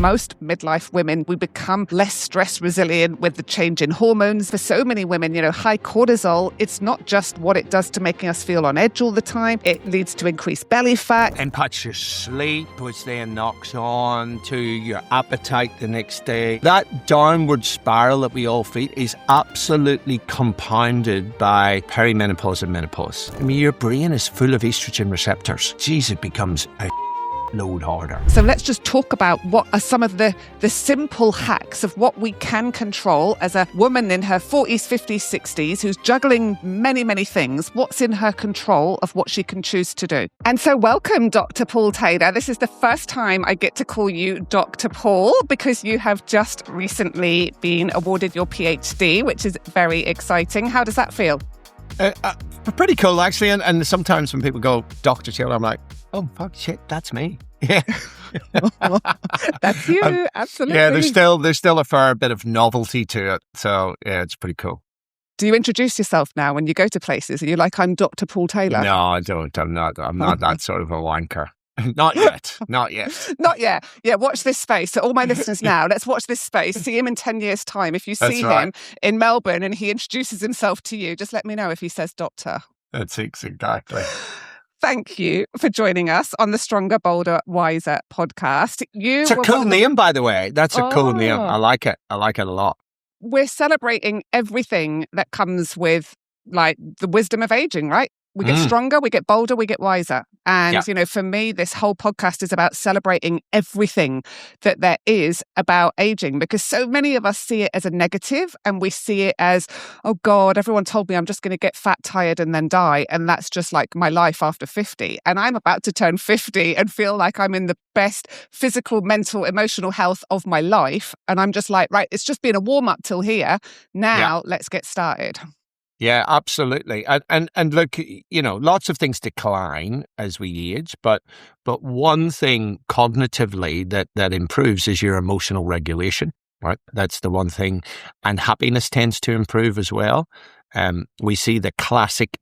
most midlife women, we become less stress resilient with the change in hormones. For so many women, high cortisol, it's not just what it does to making us feel on edge all the time. It leads to increased belly fat. Impacts your sleep, which then knocks on to your appetite the next day. That downward spiral that we all feel is absolutely compounded by perimenopause and menopause. I mean, your brain is full of estrogen receptors. Jeez, it becomes a load harder. So let's just talk about what are some of the simple hacks of what we can control as a woman in her 40s, 50s, 60s who's juggling many, many things. What's in her control of what she can choose to do? And so welcome, Dr. Paul Taylor. This is the first time I get to call you Dr. Paul because you have just recently been awarded your PhD, which is very exciting. How does that feel? Pretty cool, actually. And sometimes when people go, Dr. Taylor, I'm like, oh, fuck, shit, that's me. Yeah. That's you, absolutely. Yeah, there's still a fair bit of novelty to it. So, yeah, it's pretty cool. Do you introduce yourself now when you go to places? Are you like, I'm Dr. Paul Taylor? No, I don't. I'm not that sort of a wanker. Not yet. Not yet. Yeah, watch this space. So all my listeners now, let's watch this space. See him in 10 years' time. If you see him in Melbourne and he introduces himself to you, just let me know if he says doctor. That's exactly. Thank you for joining us on the Stronger, Bolder, Wiser podcast. It's a cool name, by the way. That's a cool name. I like it. I like it a lot. We're celebrating everything that comes with like the wisdom of aging, right? We get stronger, we get bolder, we get wiser. And, for me, this whole podcast is about celebrating everything that there is about aging, because so many of us see it as a negative and we see it as, oh God, everyone told me I'm just going to get fat, tired and then die. And that's just like my life after 50. And I'm about to turn 50 and feel like I'm in the best physical, mental, emotional health of my life. And I'm just like, right, it's just been a warm up till here. Now let's get started. Yeah, absolutely. And look, lots of things decline as we age, but one thing cognitively that improves is your emotional regulation, right? That's the one thing. And happiness tends to improve as well. We see the classic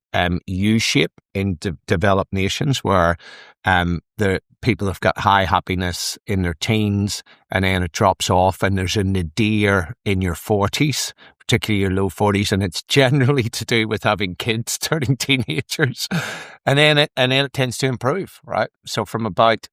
U-shape in developed nations where the people have got high happiness in their teens and then it drops off and there's a nadir in your 40s, particularly your low 40s, and it's generally to do with having kids turning teenagers. And then it tends to improve, right? So from about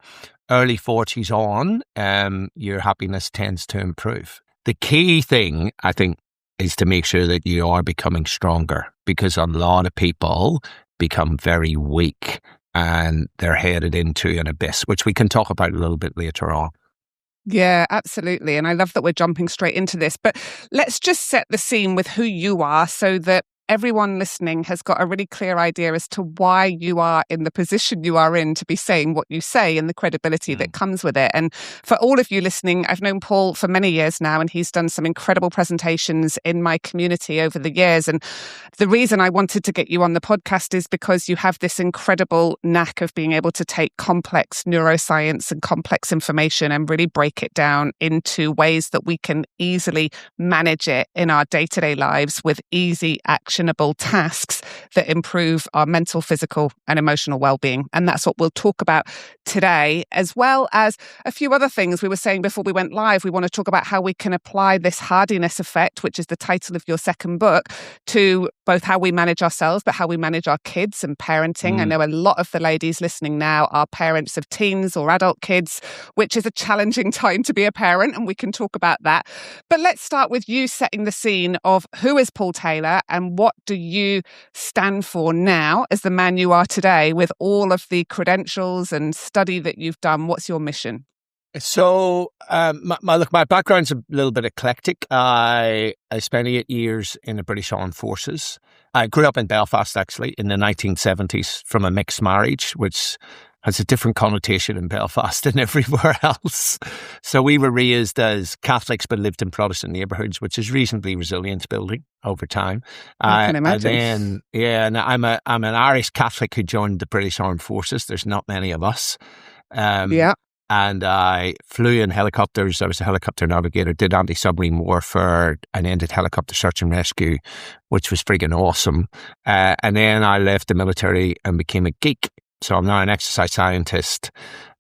early 40s on, your happiness tends to improve. The key thing, I think, is to make sure that you are becoming stronger, because a lot of people become very weak and they're headed into an abyss, which we can talk about a little bit later on. Yeah, absolutely. And I love that we're jumping straight into this. But let's just set the scene with who you are so that everyone listening has got a really clear idea as to why you are in the position you are in to be saying what you say and the credibility that comes with it. And for all of you listening, I've known Paul for many years now, and he's done some incredible presentations in my community over the years. And the reason I wanted to get you on the podcast is because you have this incredible knack of being able to take complex neuroscience and complex information and really break it down into ways that we can easily manage it in our day-to-day lives with easy actionable tasks that improve our mental, physical, and emotional well-being. And that's what we'll talk about today, as well as a few other things we were saying before we went live. We want to talk about how we can apply this Hardiness effect, which is the title of your second book, to both how we manage ourselves, but how we manage our kids and parenting. I know a lot of the ladies listening now are parents of teens or adult kids, which is a challenging time to be a parent, and we can talk about that. But let's start with you setting the scene of who is Paul Taylor and what do you stand for now as the man you are today with all of the credentials and study that you've done? What's your mission? So, my background's a little bit eclectic. I spent 8 years in the British Armed Forces. I grew up in Belfast, actually, in the 1970s from a mixed marriage, which has a different connotation in Belfast than everywhere else. So we were raised as Catholics but lived in Protestant neighbourhoods, which is reasonably resilient building over time. I can imagine. And I'm an Irish Catholic who joined the British Armed Forces. There's not many of us. And I flew in helicopters. I was a helicopter navigator, did anti-submarine warfare, and then did helicopter search and rescue, which was friggin' awesome. And then I left the military and became a geek. So I'm now an exercise scientist.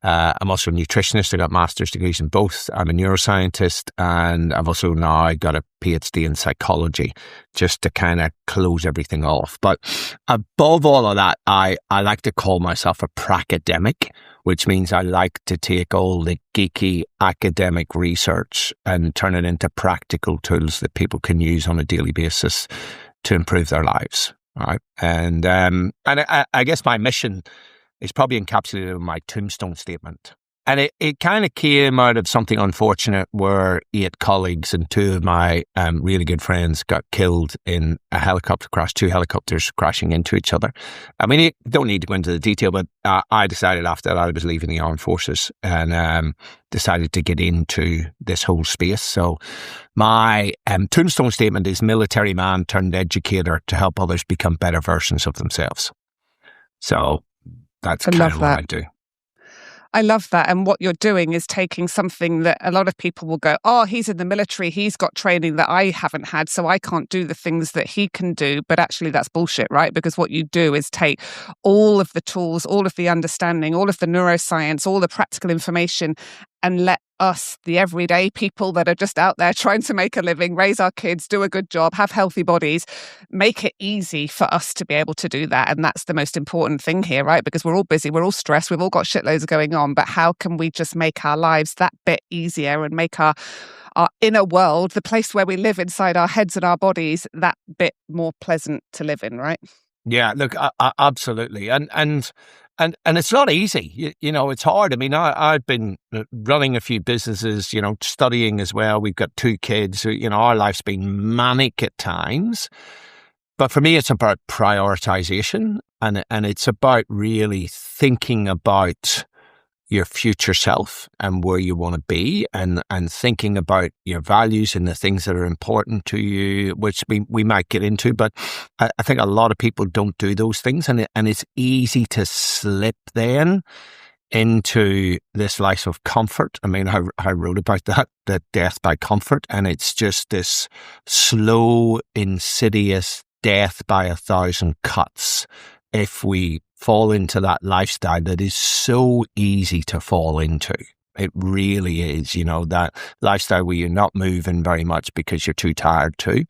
I'm also a nutritionist. I got master's degrees in both. I'm a neuroscientist, and I've also now got a PhD in psychology, just to kind of close everything off. But above all of that, I like to call myself a pracademic, which means I like to take all the geeky academic research and turn it into practical tools that people can use on a daily basis to improve their lives. Right. And I guess my mission is probably encapsulated in my tombstone statement. And it kind of came out of something unfortunate where 8 colleagues and 2 of my really good friends got killed in a helicopter crash, 2 helicopters crashing into each other. I mean, you don't need to go into the detail, but I decided after that I was leaving the armed forces and decided to get into this whole space. So my tombstone statement is military man turned educator to help others become better versions of themselves. So that's kind of what I do. I love that. And what you're doing is taking something that a lot of people will go, oh, he's in the military, he's got training that I haven't had, so I can't do the things that he can do. But actually that's bullshit, right? Because what you do is take all of the tools, all of the understanding, all of the neuroscience, all the practical information, and let us, the everyday people that are just out there trying to make a living, raise our kids, do a good job, have healthy bodies, make it easy for us to be able to do that. And that's the most important thing here, right? Because we're all busy, we're all stressed, we've all got shitloads going on, but how can we just make our lives that bit easier and make our inner world, the place where we live inside our heads and our bodies, that bit more pleasant to live in, right? Yeah, look, absolutely. And it's not easy. You know, it's hard. I mean, I've been running a few businesses, you know, studying as well. We've got 2 kids. You know, our life's been manic at times. But for me, it's about prioritization and it's about really thinking about your future self and where you want to be and thinking about your values and the things that are important to you, which we might get into. But I think a lot of people don't do those things and it's easy to slip then into this life of comfort. I mean, I wrote about that death by comfort, and it's just this slow, insidious death by 1,000 cuts if we fall into that lifestyle that is so easy to fall into. It really is, you know, that lifestyle where you're not moving very much because you're too tired to.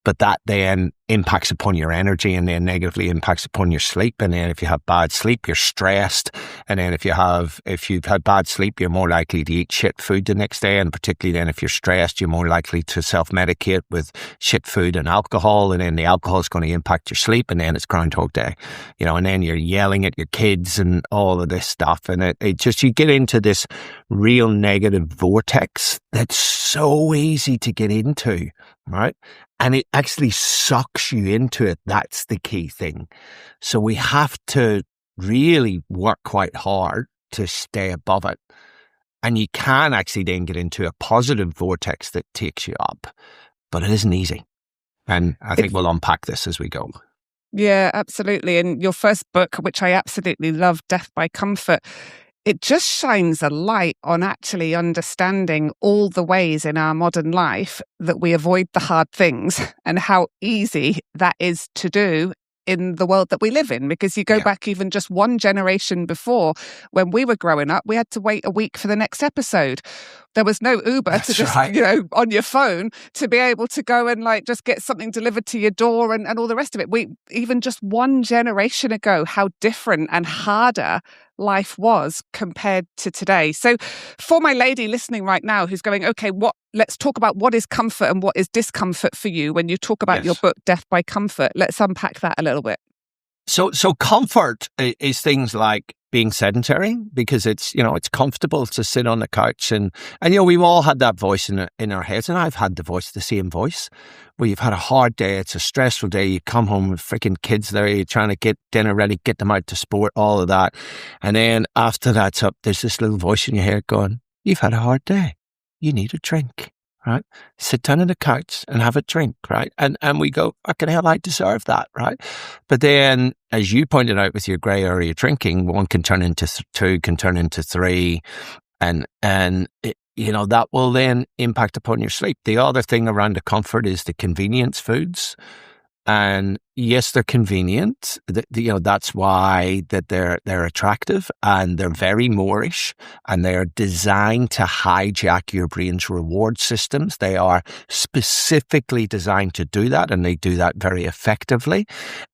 But that then impacts upon your energy and then negatively impacts upon your sleep. And then if you have bad sleep, you're stressed. And then if you've had bad sleep, you're more likely to eat shit food the next day. And particularly then if you're stressed, you're more likely to self-medicate with shit food and alcohol. And then the alcohol is going to impact your sleep. And then it's Groundhog Day, you know, and then you're yelling at your kids and all of this stuff. And it just, you get into this real negative vortex that's so easy to get into, right? And it actually sucks you into it. That's the key thing. So we have to really work quite hard to stay above it. And you can actually then get into a positive vortex that takes you up. But it isn't easy. And I think we'll unpack this as we go. Yeah, absolutely. And your first book, which I absolutely love, Death by Comfort, it just shines a light on actually understanding all the ways in our modern life that we avoid the hard things and how easy that is to do in the world that we live in. Because you go back even just one generation before, when we were growing up, we had to wait a week for the next episode. There was no Uber to just, you know, on your phone to be able to go and like just get something delivered to your door and all the rest of it. We even just one generation ago, how different and harder life was compared to today. So for my lady listening right now who's going, okay, let's talk about what is comfort and what is discomfort for you when you talk about your book, Death by Comfort. Let's unpack that a little bit. So comfort is things like being sedentary, because it's, you know, it's comfortable to sit on the couch and you know, we've all had that voice in our heads, and I've had the same voice, where you've had a hard day, it's a stressful day, you come home with freaking kids there, you're trying to get dinner ready, get them out to sport, all of that. And then after that's up, there's this little voice in your head going, you've had a hard day, you need a drink. Right? Sit down on the couch and have a drink, right? And we go, fucking hell, I deserve that, right? But then, as you pointed out with your grey area drinking, 1 can turn into 2, can turn into 3, and it, you know, that will then impact upon your sleep. The other thing around the comfort is the convenience foods. And yes, they're convenient. That's why that they're attractive, and they're very Moorish, and they are designed to hijack your brain's reward systems. They are specifically designed to do that, and they do that very effectively.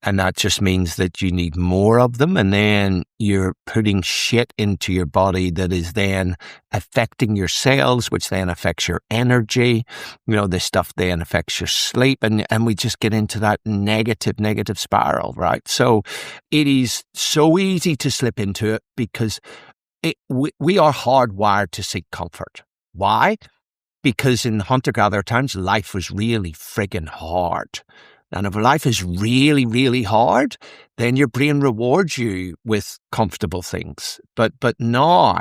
And that just means that you need more of them, and then you're putting shit into your body that is then affecting your cells, which then affects your energy. This stuff then affects your sleep, and we just get into that negative spiral, right? So it is so easy to slip into it because we are hardwired to seek comfort. Why? Because in hunter-gatherer times, life was really friggin' hard. And if life is really, really hard, then your brain rewards you with comfortable things. But now,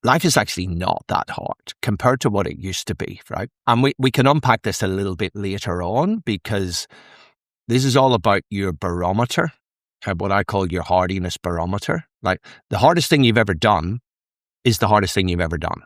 life is actually not that hard compared to what it used to be, right? And we can unpack this a little bit later on, because this is all about your barometer, what I call your hardiness barometer. Like, the hardest thing you've ever done is the hardest thing you've ever done.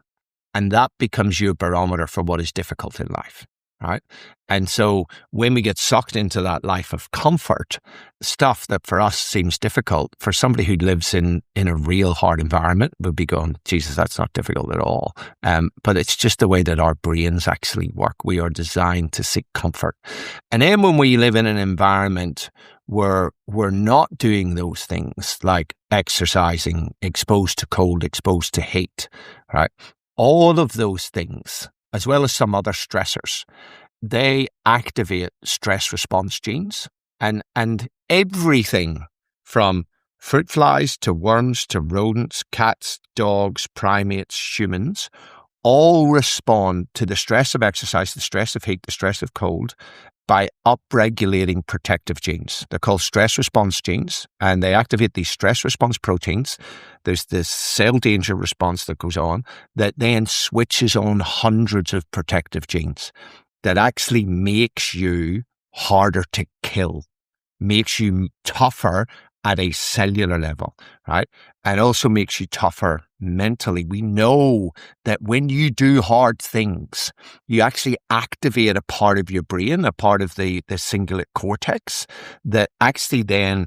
And that becomes your barometer for what is difficult in life, right? And so when we get sucked into that life of comfort, stuff that for us seems difficult, for somebody who lives in a real hard environment would be going, Jesus, that's not difficult at all. But it's just the way that our brains actually work. We are designed to seek comfort. And then when we live in an environment where we're not doing those things, like exercising, exposed to cold, exposed to heat, right? All of those things, as well as some other stressors, they activate stress response genes, and everything from fruit flies to worms to rodents, cats, dogs, primates, humans, all respond to the stress of exercise, the stress of heat, the stress of cold, by upregulating protective genes. They're called stress response genes, and they activate these stress response proteins. There's this cell danger response that goes on that then switches on hundreds of protective genes that actually makes you harder to kill, makes you tougher at a cellular level, right? And also makes you tougher mentally. We know that when you do hard things, you actually activate a part of your brain, a part of the cingulate cortex, that actually then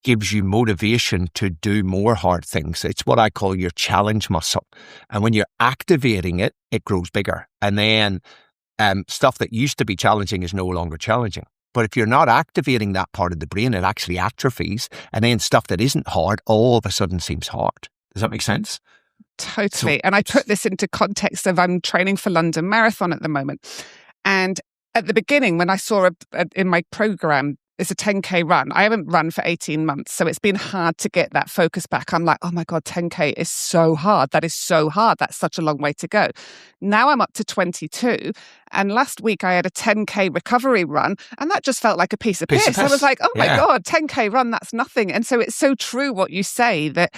gives you motivation to do more hard things. It's what I call your challenge muscle. And when you're activating it, it grows bigger. And then stuff that used to be challenging is no longer challenging. But if you're not activating that part of the brain, it actually atrophies. And then stuff that isn't hard all of a sudden seems hard. Does that make sense? Totally. And I put this into context of I'm training for London Marathon at the moment. And at the beginning, when I saw in my program, it's a 10K run. I haven't run for 18 months. So it's been hard to get that focus back. I'm like, oh my God, 10K is so hard. That is so hard. That's such a long way to go. Now I'm up to 22. And last week I had a 10K recovery run, and that just felt like a piece of piss. I was like, oh my God, 10K run, that's nothing. And so it's so true what you say, that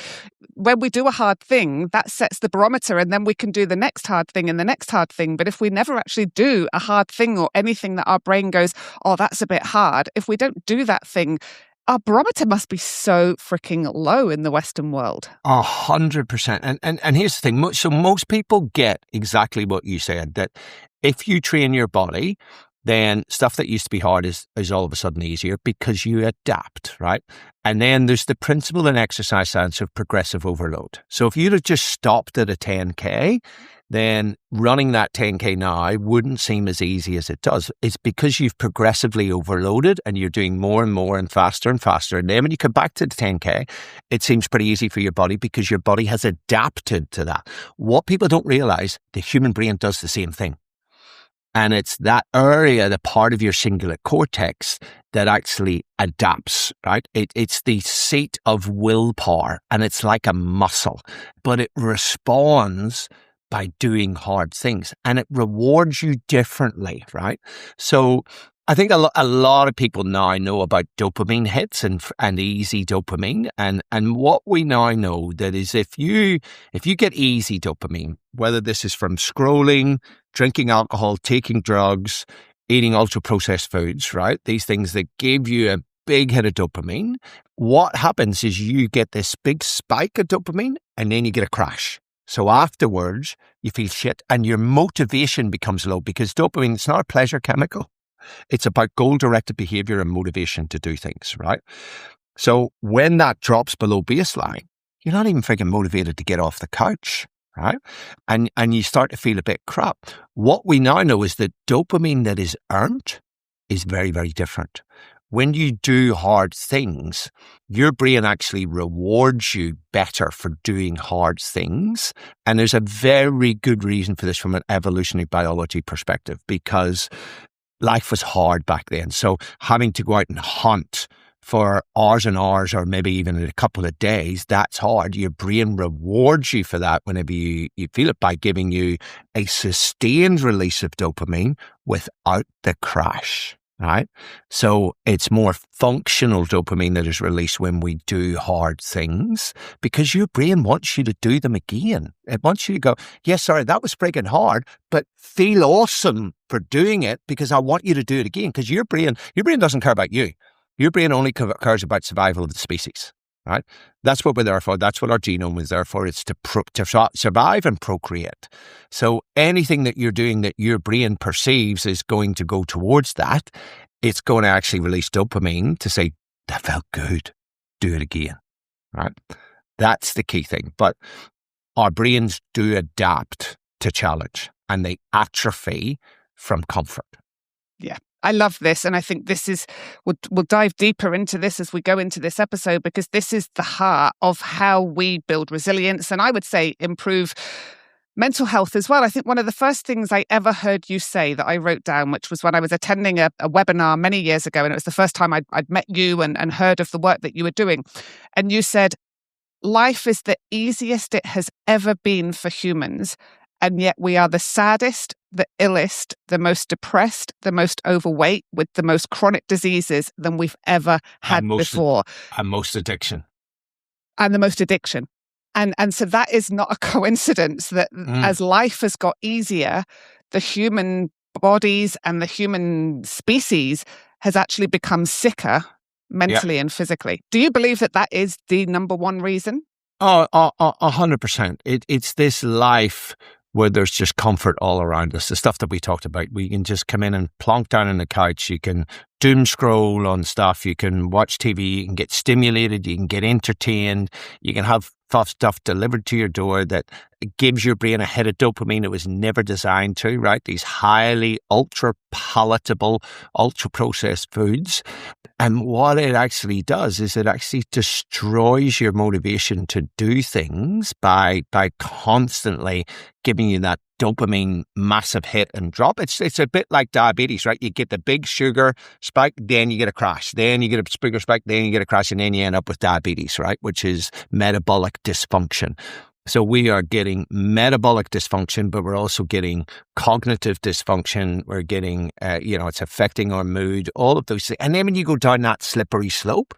when we do a hard thing, that sets the barometer, and then we can do the next hard thing and the next hard thing. But if we never actually do a hard thing or anything that our brain goes, oh, that's a bit hard, if we don't do that thing, our barometer must be so freaking low in the Western world. 100%. And here's the thing. So most people get exactly what you said, that if you train your body, then stuff that used to be hard is all of a sudden easier because you adapt, right? And then there's the principle in exercise science of progressive overload. So if you'd have just stopped at a 10K, then running that 10K now wouldn't seem as easy as it does. It's because you've progressively overloaded and you're doing more and more and faster. And then when you come back to the 10K, it seems pretty easy for your body because your body has adapted to that. What people don't realize, the human brain does the same thing. And it's that area, the part of your cingulate cortex that actually adapts, right? It's the seat of willpower, and it's like a muscle, but it responds by doing hard things, and it rewards you differently, right? So I think a lot of people now know about dopamine hits and easy dopamine. And what we now know that is if you get easy dopamine, whether this is from scrolling, drinking alcohol, taking drugs, eating ultra-processed foods, right? These things that give you a big hit of dopamine, what happens is you get this big spike of dopamine and then you get a crash. So afterwards, you feel shit and your motivation becomes low because dopamine, it's not a pleasure chemical. It's about goal-directed behavior and motivation to do things, right? So when that drops below baseline, you're not even freaking motivated to get off the couch, right? And you start to feel a bit crap. What we now know is that dopamine that is earned is very, very different. When you do hard things, your brain actually rewards you better for doing hard things. And there's a very good reason for this from an evolutionary biology perspective, because life was hard back then. So having to go out and hunt for hours and hours, or maybe even a couple of days, that's hard. Your brain rewards you for that whenever you feel it by giving you a sustained release of dopamine without the crash. Right? So it's more functional dopamine that is released when we do hard things, because your brain wants you to do them again. It wants you to go, yes, sorry, that was freaking hard, but feel awesome for doing it because I want you to do it again. Because your brain doesn't care about you. Your brain only cares about survival of the species. Right? That's what we're there for. That's what our genome is there for. It's to survive and procreate. So anything that you're doing that your brain perceives is going to go towards that, it's going to actually release dopamine to say, that felt good. Do it again. Right? That's the key thing. But our brains do adapt to challenge, and they atrophy from comfort. Yeah. I love this. And I think this is, we'll dive deeper into this as we go into this episode, because this is the heart of how we build resilience. And I would say improve mental health as well. I think one of the first things I ever heard you say that I wrote down, which was when I was attending a webinar many years ago. And it was the first time I'd met you and heard of the work that you were doing. And you said, life is the easiest it has ever been for humans. And yet we are the saddest, the illest, the most depressed, the most overweight, with the most chronic diseases than we've ever had before. And most addiction. And the most addiction. And so that is not a coincidence that as life has got easier, the human bodies and the human species has actually become sicker mentally and physically. Do you believe that that is the number one reason? 100%. It's this life where there's just comfort all around us. The stuff that we talked about, we can just come in and plonk down on the couch. You can doom scroll on stuff. You can watch TV. You can get stimulated. You can get entertained. You can have stuff delivered to your door that gives your brain a hit of dopamine it was never designed to, right? These highly ultra palatable, ultra processed foods. And what it actually does is it actually destroys your motivation to do things by constantly giving you that dopamine massive hit and drop. It's a bit like diabetes, right? You get the big sugar spike, then you get a crash, then you get a sugar spike, then you get a crash, and then you end up with diabetes, right? Which is metabolic dysfunction. So we are getting metabolic dysfunction, but we're also getting cognitive dysfunction. We're getting, it's affecting our mood, all of those things. And then when you go down that slippery slope,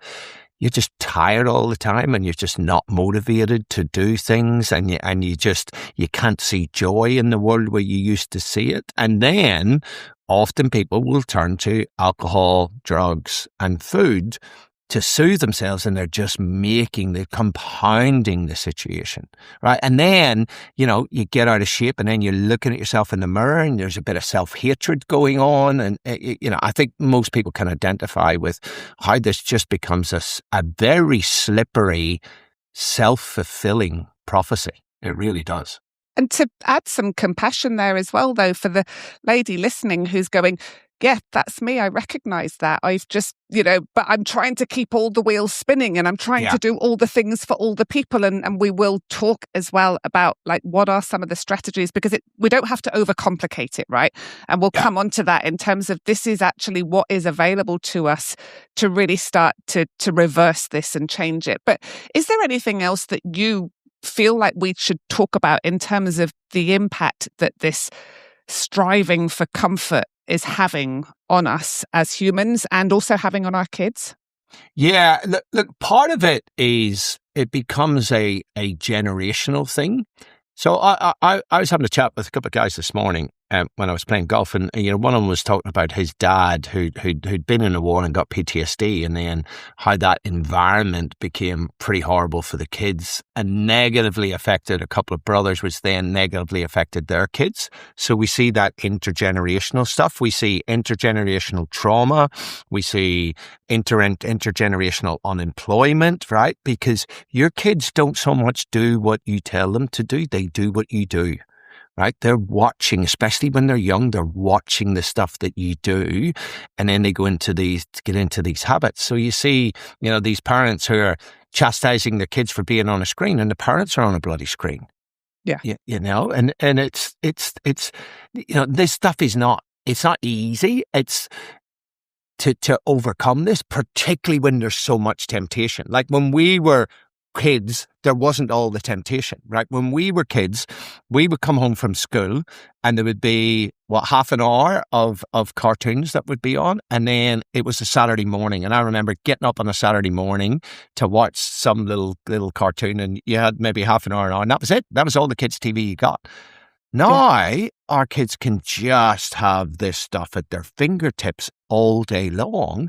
you're just tired all the time, and you're just not motivated to do things, and you can't see joy in the world where you used to see it. And then often people will turn to alcohol, drugs, and food to soothe themselves, and they're just compounding the situation, right? And then, you get out of shape, and then you're looking at yourself in the mirror, and there's a bit of self-hatred going on. And, I think most people can identify with how this just becomes a very slippery, self-fulfilling prophecy. It really does. And to add some compassion there as well, though, for the lady listening who's going, yeah, that's me. I recognize that. I've just, but I'm trying to keep all the wheels spinning, and I'm trying to do all the things for all the people. And we will talk as well about what are some of the strategies, because we don't have to overcomplicate it, right? And we'll come on to that in terms of this is actually what is available to us to really start to reverse this and change it. But is there anything else that you feel like we should talk about in terms of the impact that this striving for comfort is having on us as humans, and also having on our kids? Yeah, look, part of it is it becomes a generational thing. So I was having a chat with a couple of guys this morning, when I was playing golf, and one of them was talking about his dad who'd been in a war and got PTSD, and then how that environment became pretty horrible for the kids and negatively affected a couple of brothers, which then negatively affected their kids. So we see that intergenerational stuff. We see intergenerational trauma. We see intergenerational unemployment, right? Because your kids don't so much do what you tell them to do; they do what you do. Right? They're watching, especially when they're young, they're watching the stuff that you do, and then they get into these habits. So you see, these parents who are chastising their kids for being on a screen, and the parents are on a bloody screen. Yeah. And it's this stuff it's not easy. It's to overcome this, particularly when there's so much temptation. Like when we were kids, there wasn't all the temptation, right? When we were kids, we would come home from school and there would be, half an hour of cartoons that would be on. And then it was a Saturday morning. And I remember getting up on a Saturday morning to watch some little cartoon, and you had maybe half an hour on. And that was it. That was all the kids' TV you got. Now, our kids can just have this stuff at their fingertips all day long.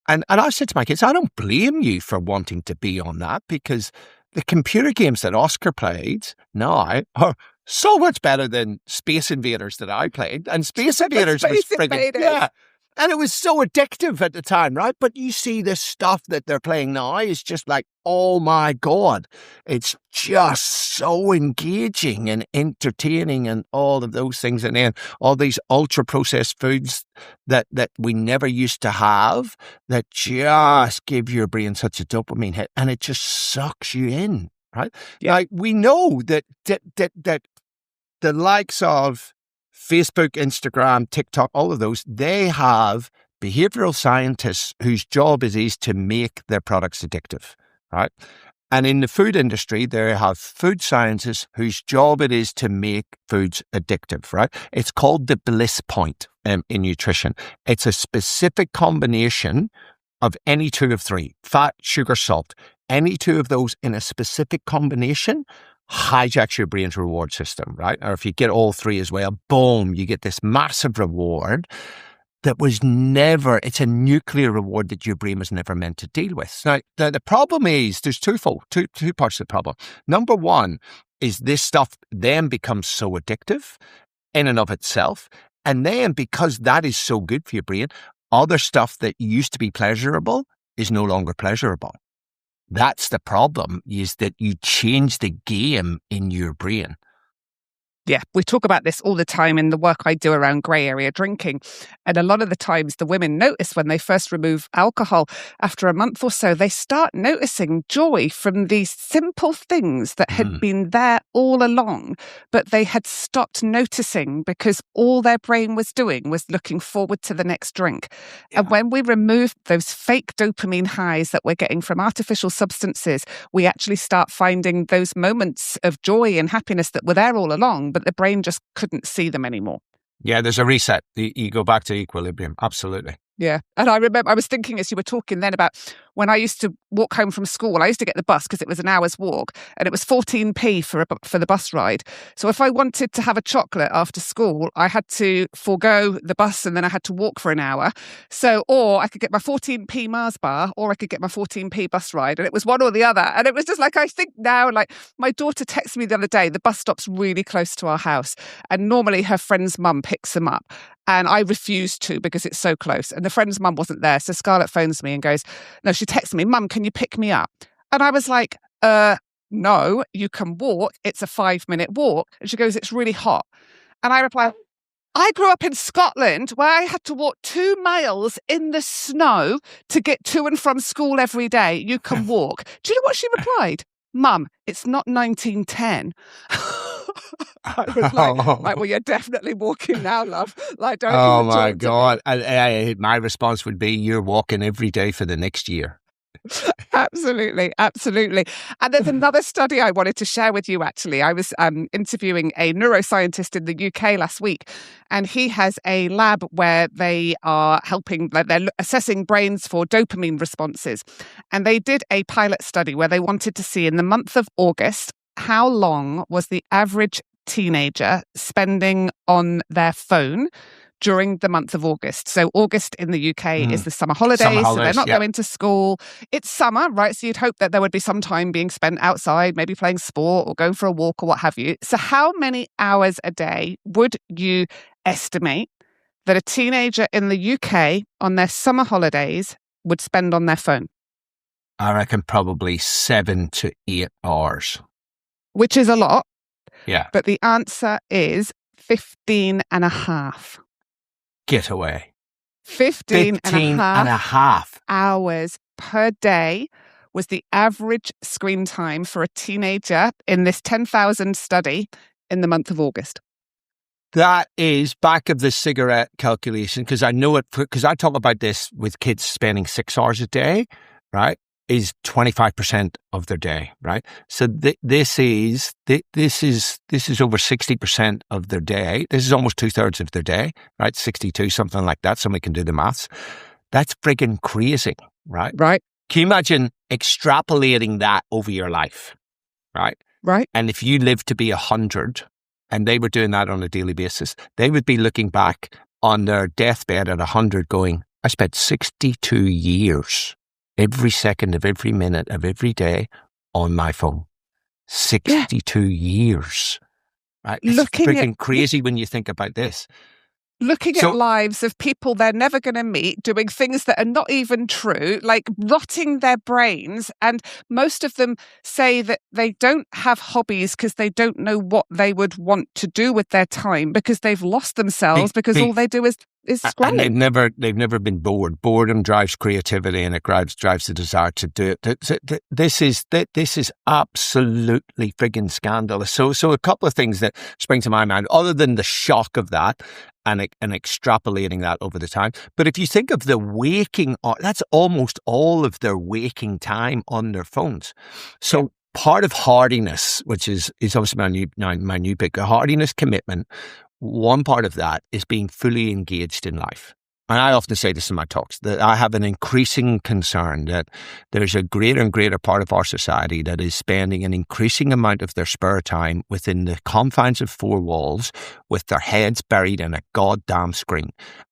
And I said to my kids, I don't blame you for wanting to be on that, because the computer games that Oscar played now are so much better than Space Invaders that I played. And Space Invaders was friggin', yeah. And it was so addictive at the time, right? But you see this stuff that they're playing now is just like, oh my God, it's just so engaging and entertaining and all of those things. And then all these ultra processed foods that we never used to have that just give your brain such a dopamine hit, and it just sucks you in, right? Yeah. Like we know that the likes of Facebook, Instagram, TikTok, all of those, they have behavioral scientists whose job it is to make their products addictive, right? And in the food industry, they have food scientists whose job it is to make foods addictive, right? It's called the bliss point in nutrition. It's a specific combination of any two of three: fat, sugar, salt. Any two of those in a specific combination hijacks your brain's reward system, right? Or if you get all three as well, boom, you get this massive reward that was never, it's a nuclear reward that your brain was never meant to deal with. Now, the problem is, there's two parts of the problem. Number one is this stuff then becomes so addictive in and of itself. And then because that is so good for your brain, other stuff that used to be pleasurable is no longer pleasurable. That's the problem, is that you change the game in your brain. Yeah, we talk about this all the time in the work I do around grey area drinking. And a lot of the times the women notice when they first remove alcohol, after a month or so, they start noticing joy from these simple things that had been there all along, but they had stopped noticing because all their brain was doing was looking forward to the next drink. Yeah. And when we remove those fake dopamine highs that we're getting from artificial substances, we actually start finding those moments of joy and happiness that were there all along, but the brain just couldn't see them anymore. Yeah, there's a reset. You go back to equilibrium. Absolutely. Yeah. And I remember, I was thinking as you were talking then about when I used to walk home from school, I used to get the bus because it was an hour's walk and it was 14p for the bus ride. So if I wanted to have a chocolate after school, I had to forego the bus and then I had to walk for an hour. So, or I could get my 14p Mars bar or I could get my 14p bus ride, and it was one or the other. And it was just like, I think now, like my daughter texted me the other day, the bus stop's really close to our house and normally her friend's mum picks them up. And I refused to because it's so close. And the friend's mum wasn't there. So Scarlett phones me and goes, no, she texts me, Mum, can you pick me up? And I was like, no, you can walk. It's a 5-minute walk. And she goes, it's really hot. And I reply, I grew up in Scotland where I had to walk 2 miles in the snow to get to and from school every day. You can walk. Do you know what she replied? Mum, it's not 1910. I was like, well, you're definitely walking now, love. Like, don't. Oh my God! My response would be, you're walking every day for the next year. Absolutely, absolutely. And there's another study I wanted to share with you. Actually, I was interviewing a neuroscientist in the UK last week, and he has a lab where they are they're assessing brains for dopamine responses, and they did a pilot study where they wanted to see in the month of August how long was the average teenager spending on their phone during the month of August? So August in the UK is the summer holidays, so they're not going to school. It's summer, right? So you'd hope that there would be some time being spent outside, maybe playing sport or going for a walk or what have you. So how many hours a day would you estimate that a teenager in the UK on their summer holidays would spend on their phone? I reckon probably 7 to 8 hours. Which is a lot. Yeah. But the answer is 15 and a half. Get away. 15 and a half hours per day was the average screen time for a teenager in this 10,000 study in the month of August. That is back of the cigarette calculation, because I know it, because I talk about this with kids spending 6 hours a day, right? Is 25% of their day, right? So this is over 60% of their day. This is almost 2/3 of their day, right? 62, something like that. Somebody can do the maths. That's friggin' crazy, right? Right. Can you imagine extrapolating that over your life, right? Right. And if you lived to be 100 and they were doing that on a daily basis, they would be looking back on their deathbed at 100 going, I spent 62 years every second of every minute of every day on my phone. 62 years. Right? It's freaking crazy when you think about this. Looking at lives of people they're never going to meet, doing things that are not even true, like rotting their brains. And most of them say that they don't have hobbies because they don't know what they would want to do with their time, because they've lost themselves, because all they do is scroll. And they've never been bored. Boredom drives creativity, and it drives the desire to do it. This is absolutely friggin' scandalous. So a couple of things that spring to my mind, other than the shock of that and extrapolating that over the time. But if you think of the waking, that's almost all of their waking time on their phones. So part of Hardiness, which is obviously my new book, a Hardiness commitment. One part of that is being fully engaged in life. And I often say this in my talks, that I have an increasing concern that there's a greater and greater part of our society that is spending an increasing amount of their spare time within the confines of four walls with their heads buried in a goddamn screen.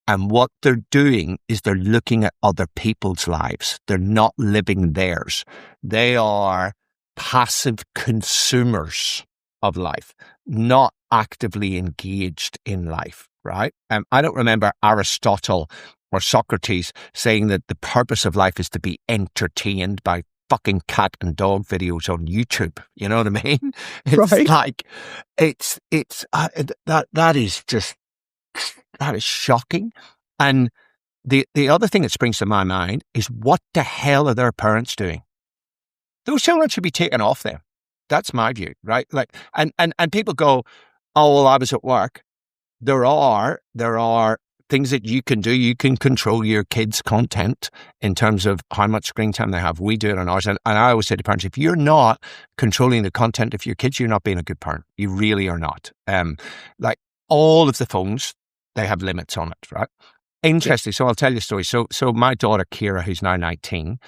And what they're doing is they're looking at other people's lives. They're not living theirs. They are passive consumers of life, not actively engaged in life, right? I don't remember Aristotle or Socrates saying that the purpose of life is to be entertained by fucking cat and dog videos on YouTube. You know what I mean? It's right. Like, that is shocking. And the other thing that springs to my mind is, what the hell are their parents doing? Those children should be taken off them. That's my view, right? Like, and people go, oh, well, I was at work. There are things that you can do. You can control your kids' content in terms of how much screen time they have. We do it on ours. And I always say to parents, if you're not controlling the content of your kids, you're not being a good parent. You really are not. Like, all of the phones, they have limits on it, right? Interesting. So I'll tell you a story. So my daughter, Kira, who's now 19,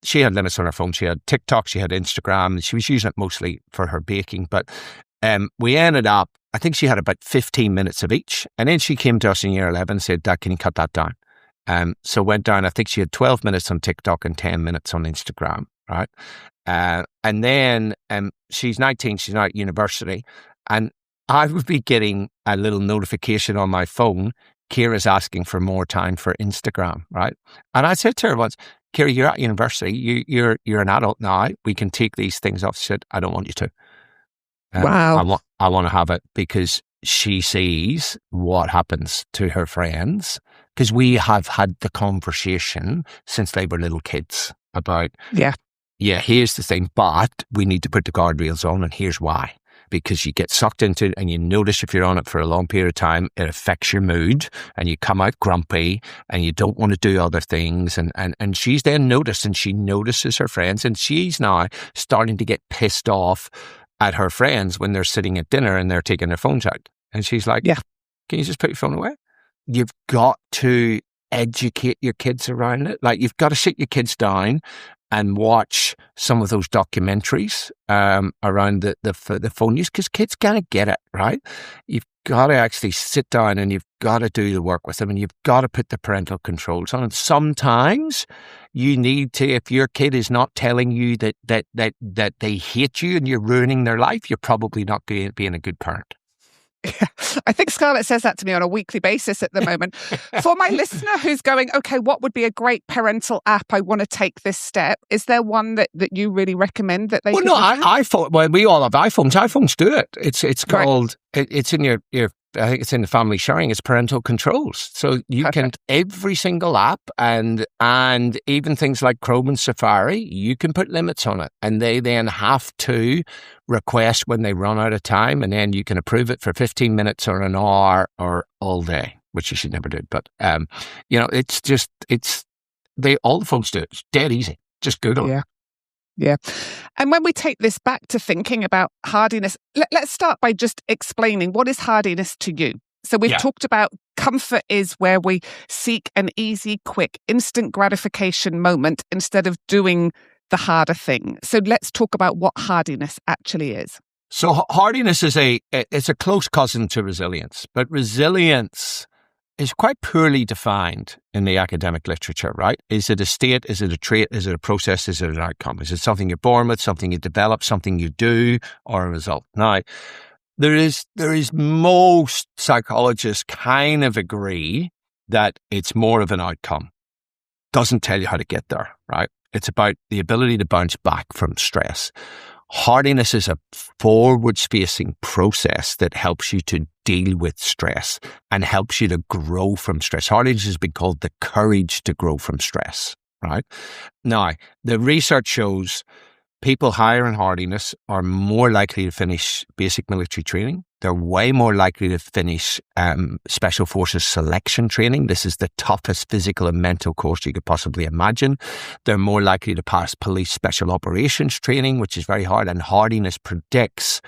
she had limits on her phone. She had TikTok, she had Instagram. She was using it mostly for her baking. But we ended up, I think she had about 15 minutes of each. And then she came to us in year 11 and said, Dad, can you cut that down? So went down, I think she had 12 minutes on TikTok and 10 minutes on Instagram, right? And then she's 19, she's now at university. And I would be getting a little notification on my phone, Kira's asking for more time for Instagram, right? And I said to her once, Kira, you're at university. You're an adult now. We can take these things off. She said, I don't want you to. Wow. I want to have it, because she sees what happens to her friends. Because we have had the conversation since they were little kids about, here's the thing, but we need to put the guardrails on, and here's why. Because you get sucked into it, and you notice if you're on it for a long period of time, it affects your mood, and you come out grumpy, and you don't want to do other things. And she's then noticed, and she notices her friends, and she's now starting to get pissed off at her friends when they're sitting at dinner and they're taking their phones out. And she's like, can you just put your phone away? You've got to educate your kids around it. Like, you've got to sit your kids down and watch some of those documentaries around the phone use, because kids kind of get it, right? You've got to actually sit down and you've got to do the work with them, and you've got to put the parental controls on. And sometimes you need to, if your kid is not telling you that they hate you and you're ruining their life, you're probably not being a good parent. Yeah, I think Scarlett says that to me on a weekly basis at the moment. For my listener who's going, okay, what would be a great parental app? I want to take this step. Is there one that you really recommend that they? Well, no, iPhone. Well, we all have iPhones. iPhones do it. It's called. Right. It's in your. I think it's in the family sharing. It's parental controls. So you can every single app and even things like Chrome and Safari, you can put limits on it, and they then have to request when they run out of time, and then you can approve it for 15 minutes or an hour or all day, which you should never do. But it's just all the phones do it. It's dead easy. Just Google it. Yeah. And when we take this back to thinking about hardiness, let's start by just explaining, what is hardiness to you? So we've talked about comfort is where we seek an easy, quick, instant gratification moment instead of doing the harder thing. So let's talk about what hardiness actually is. So hardiness is a close cousin to resilience, but resilience is quite poorly defined in the academic literature, right? Is it a state? Is it a trait? Is it a process? Is it an outcome? Is it something you're born with, something you develop, something you do, or a result? Now, there is most psychologists kind of agree that it's more of an outcome. Doesn't tell you how to get there, right? It's about the ability to bounce back from stress. Hardiness is a forward-facing process that helps you to deal with stress and helps you to grow from stress. Hardiness has been called the courage to grow from stress, right? Now, the research shows people higher in hardiness are more likely to finish basic military training. They're way more likely to finish special forces selection training. This is the toughest physical and mental course you could possibly imagine. They're more likely to pass police special operations training, which is very hard. And hardiness predicts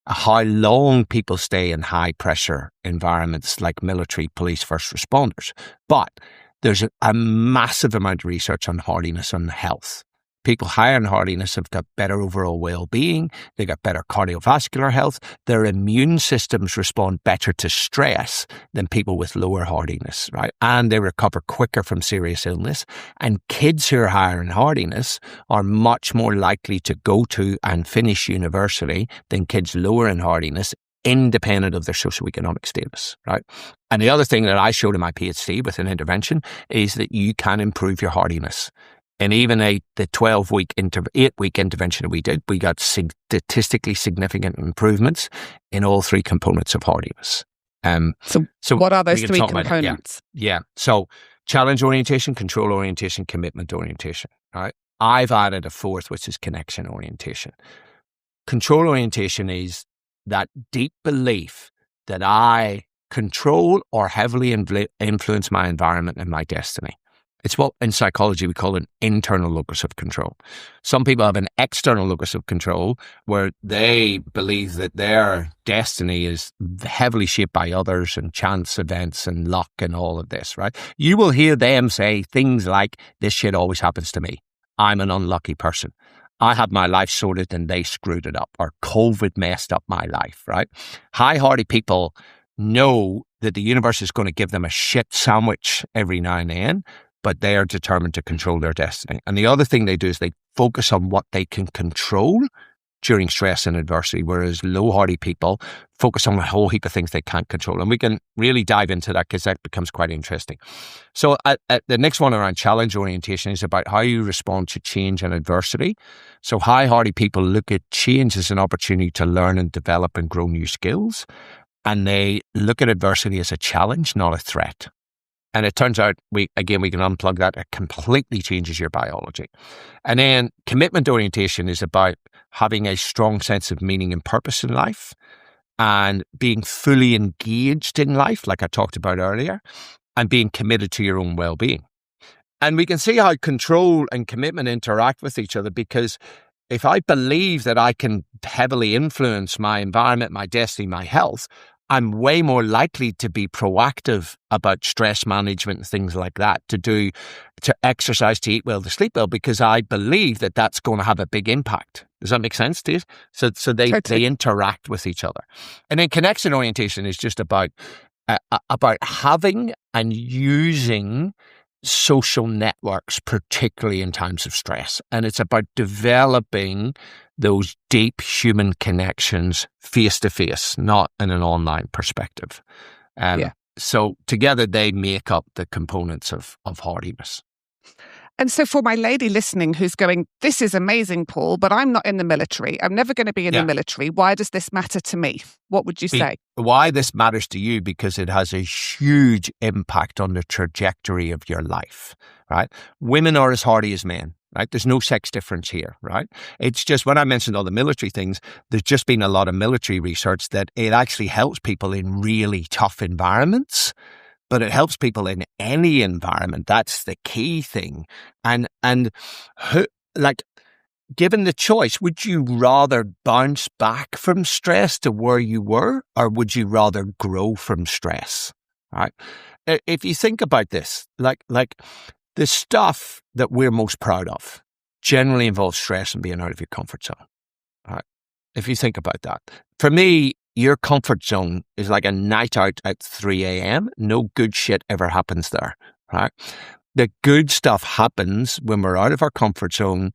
how long people stay in high pressure environments like military, police, first responders. But there's a massive amount of research on hardiness and health. People higher in hardiness have got better overall well-being. They got better cardiovascular health. Their immune systems respond better to stress than people with lower hardiness, right? And they recover quicker from serious illness. And kids who are higher in hardiness are much more likely to go to and finish university than kids lower in hardiness, independent of their socioeconomic status, right? And the other thing that I showed in my PhD with an intervention is that you can improve your hardiness. And even the 8-week intervention that we did, we got statistically significant improvements in all three components of hardiness. So what are those three components? Yeah. So challenge orientation, control orientation, commitment orientation. Right. I've added a fourth, which is connection orientation. Control orientation is that deep belief that I control or heavily influence my environment and my destiny. It's what in psychology we call an internal locus of control. Some people have an external locus of control where they believe that their destiny is heavily shaped by others and chance events and luck and all of this, right? You will hear them say things like, this shit always happens to me. I'm an unlucky person. I had my life sorted and they screwed it up, or COVID messed up my life, right? High-hardy people know that the universe is going to give them a shit sandwich every now and then, but they are determined to control their destiny. And the other thing they do is they focus on what they can control during stress and adversity, whereas low-hardy people focus on a whole heap of things they can't control. And we can really dive into that because that becomes quite interesting. So the next one around challenge orientation is about how you respond to change and adversity. So high-hardy people look at change as an opportunity to learn and develop and grow new skills. And they look at adversity as a challenge, not a threat. And it turns out, we can unplug that. It completely changes your biology. And then commitment orientation is about having a strong sense of meaning and purpose in life and being fully engaged in life, like I talked about earlier, and being committed to your own well-being. And we can see how control and commitment interact with each other, because if I believe that I can heavily influence my environment, my destiny, my health, I'm way more likely to be proactive about stress management and things like that, to exercise, to eat well, to sleep well, because I believe that that's going to have a big impact. Does that make sense to you? So they interact with each other. And then connection orientation is just about having and using social networks, particularly in times of stress. And it's about developing those deep human connections face to face, not in an online perspective. So together they make up the components of hardiness. And so for my lady listening who's going, this is amazing, Paul, but I'm not in the military. I'm never going to be in the military. Why does this matter to me? What would you say? Why this matters to you? Because it has a huge impact on the trajectory of your life, right? Women are as hardy as men, right? There's no sex difference here, right? It's just when I mentioned all the military things, there's just been a lot of military research that it actually helps people in really tough environments. But it helps people in any environment. That's the key thing. And given the choice, would you rather bounce back from stress to where you were, or would you rather grow from stress? Right? If you think about this, like the stuff that we're most proud of generally involves stress and being out of your comfort zone. Right? If you think about that, for me, your comfort zone is like a night out at 3 a.m. No good shit ever happens there, right? The good stuff happens when we're out of our comfort zone.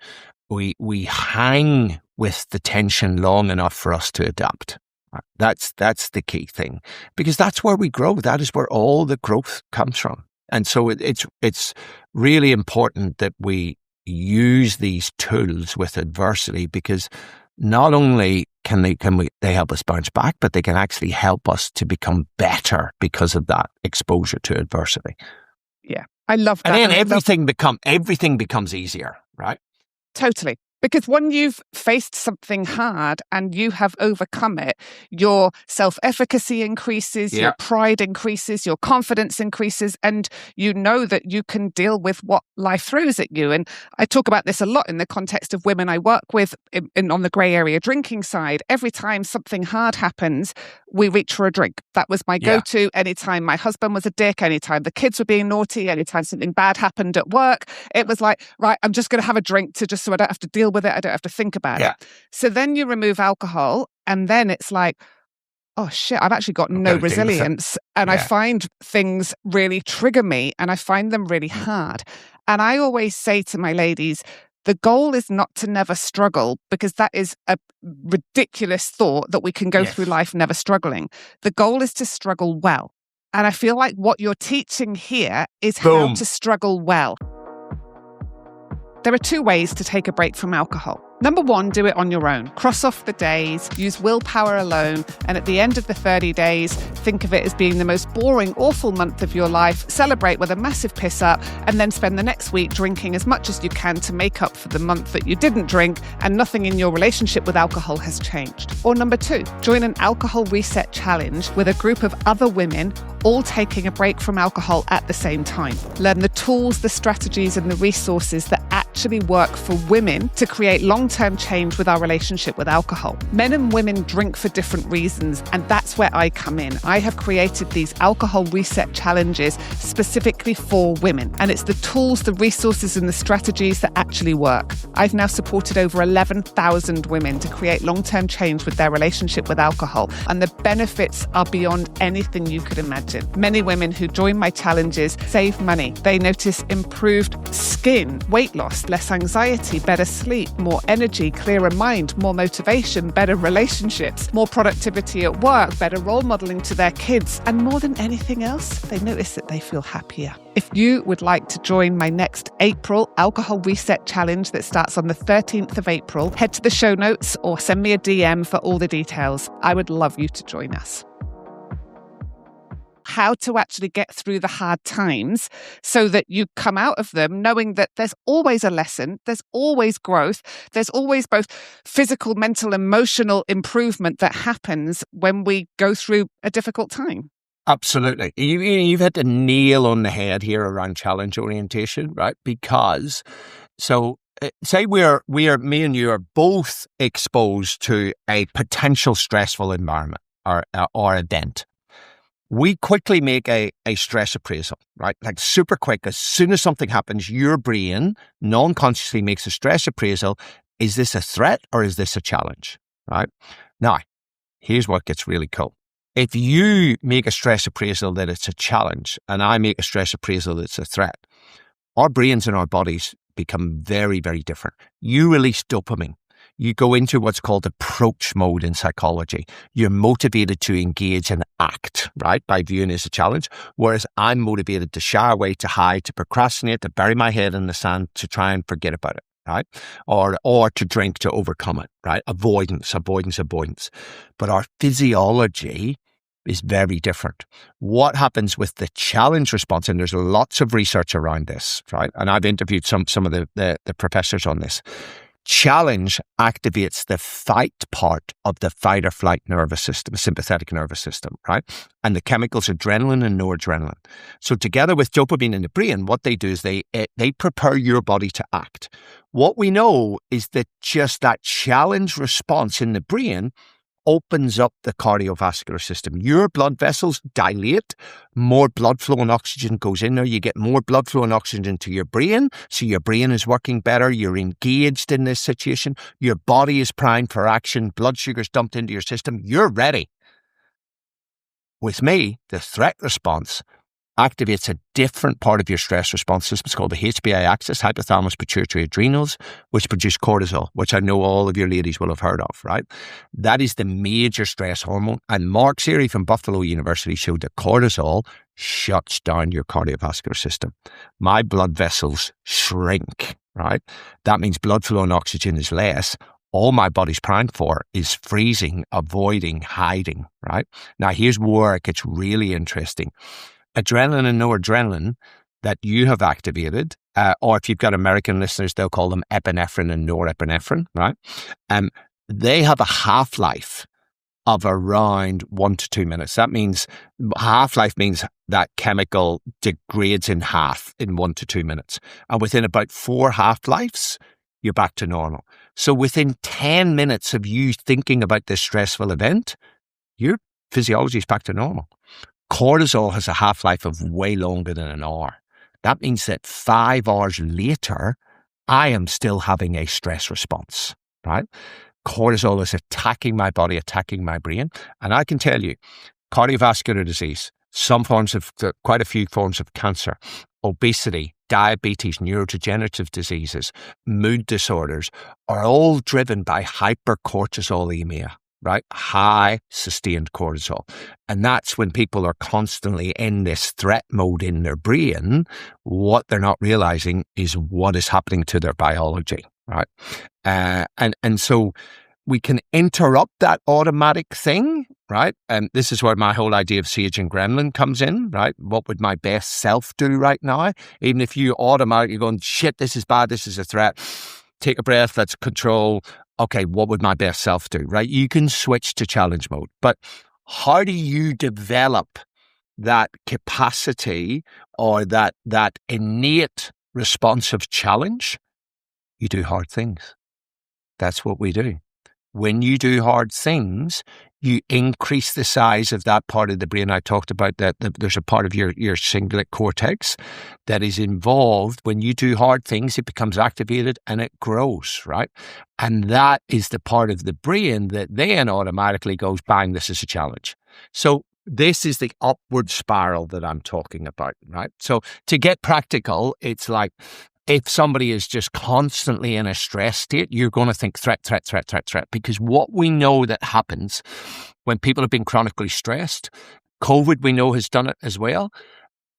We hang with the tension long enough for us to adapt. Right? That's the key thing, because that's where we grow. That is where all the growth comes from. And so it's really important that we use these tools with adversity, because not only can they help us bounce back, but they can actually help us to become better because of that exposure to adversity. Yeah, I love that. And then everything becomes easier, right? Totally. Because when you've faced something hard and you have overcome it, your self-efficacy increases, your pride increases, your confidence increases, and you know that you can deal with what life throws at you. And I talk about this a lot in the context of women I work with on the grey area drinking side. Every time something hard happens, we reach for a drink. That was my go-to. Anytime my husband was a dick, anytime the kids were being naughty, anytime something bad happened at work, it was like, right, I'm just going to have a drink so I don't have to deal with it. I don't have to think about it. So then you remove alcohol, and then it's like, oh shit, I've actually got no resilience. And I find things really trigger me, and I find them really hard. And I always say to my ladies, the goal is not to never struggle, because that is a ridiculous thought that we can go through life never struggling. The goal is to struggle well. And I feel like what you're teaching here is how to struggle well. There are two ways to take a break from alcohol. Number one, do it on your own. Cross off the days, use willpower alone, and at the end of the 30 days, think of it as being the most boring, awful month of your life, celebrate with a massive piss up, and then spend the next week drinking as much as you can to make up for the month that you didn't drink and nothing in your relationship with alcohol has changed. Or number two, join an alcohol reset challenge with a group of other women all taking a break from alcohol at the same time. Learn the tools, the strategies, and the resources that actually work for women to create long-term change with our relationship with alcohol. Men and women drink for different reasons, and that's where I come in. I have created these alcohol reset challenges specifically for women, and it's the tools, the resources, and the strategies that actually work. I've now supported over 11,000 women to create long-term change with their relationship with alcohol, and the benefits are beyond anything you could imagine. Many women who join my challenges save money. They notice improved skin, weight loss, less anxiety, better sleep, more energy, clearer mind, more motivation, better relationships, more productivity at work, better role modeling to their kids, and more than anything else, they notice that they feel happier. If you would like to join my next April Alcohol Reset Challenge that starts on the 13th of April, head to the show notes or send me a DM for all the details. I would love you to join us. How to actually get through the hard times so that you come out of them knowing that there's always a lesson, there's always growth, there's always both physical, mental, emotional improvement that happens when we go through a difficult time. Absolutely. You've hit the nail on the head here around challenge orientation, right? Because, so say me and you are both exposed to a potential stressful environment. or event. We quickly make a stress appraisal, right? Like super quick. As soon as something happens, your brain non-consciously makes a stress appraisal. Is this a threat or is this a challenge, right? Now, here's what gets really cool. If you make a stress appraisal that it's a challenge and I make a stress appraisal that it's a threat, our brains and our bodies become very, very different. You release dopamine. You go into what's called approach mode in psychology. You're motivated to engage and act, right, by viewing it as a challenge, whereas I'm motivated to shy away, to hide, to procrastinate, to bury my head in the sand, to try and forget about it, right, or to drink to overcome it, right, avoidance. But our physiology is very different. What happens with the challenge response, and there's lots of research around this, right, and I've interviewed some of the professors on this. Challenge activates the fight part of the fight or flight nervous system, sympathetic nervous system, right? And the chemicals adrenaline and noradrenaline. So together with dopamine in the brain, what they do is they prepare your body to act. What we know is that just that challenge response in the brain opens up the cardiovascular system. Your blood vessels dilate, more blood flow and oxygen goes in there. You get more blood flow and oxygen to your brain, so your brain is working better. You're engaged in this situation. Your body is primed for action. Blood sugar's dumped into your system. You're ready. With me, the threat response activates a different part of your stress response system. It's called the HPA axis, hypothalamus pituitary adrenals, which produce cortisol, which I know all of your ladies will have heard of, right? That is the major stress hormone. And Mark Seary from Buffalo University showed that cortisol shuts down your cardiovascular system. My blood vessels shrink, right? That means blood flow and oxygen is less. All my body's primed for is freezing, avoiding, hiding, right? Now, here's where it gets really interesting. Adrenaline and noradrenaline that you have activated, or if you've got American listeners, they'll call them epinephrine and norepinephrine, right? They have a half-life of around 1 to 2 minutes. That means half-life means that chemical degrades in half in 1 to 2 minutes. And within about 4 half-lives, you're back to normal. So within 10 minutes of you thinking about this stressful event, your physiology is back to normal. Cortisol has a half-life of way longer than an hour. That means that 5 hours later, I am still having a stress response, right? Cortisol is attacking my body, attacking my brain. And I can tell you, cardiovascular disease, quite a few forms of cancer, obesity, diabetes, neurodegenerative diseases, mood disorders are all driven by hypercortisolemia. Right? High sustained cortisol. And that's when people are constantly in this threat mode in their brain. What they're not realizing is what is happening to their biology, right? And so we can interrupt that automatic thing, right? And this is where my whole idea of sage and gremlin comes in, right? What would my best self do right now? Even if you automatically going, shit, this is bad, this is a threat. Take a breath, let's control. Okay, what would my best self do, right? You can switch to challenge mode, but how do you develop that capacity or that innate response of challenge? You do hard things. That's what we do. When you do hard things, you increase the size of that part of the brain I talked about, that there's a part of your cingulate cortex that is involved. When you do hard things, it becomes activated and it grows, right? And that is the part of the brain that then automatically goes, bang, this is a challenge. So this is the upward spiral that I'm talking about, right? So to get practical, it's like, if somebody is just constantly in a stress state, you're going to think threat, because what we know that happens when people have been chronically stressed, COVID we know has done it as well,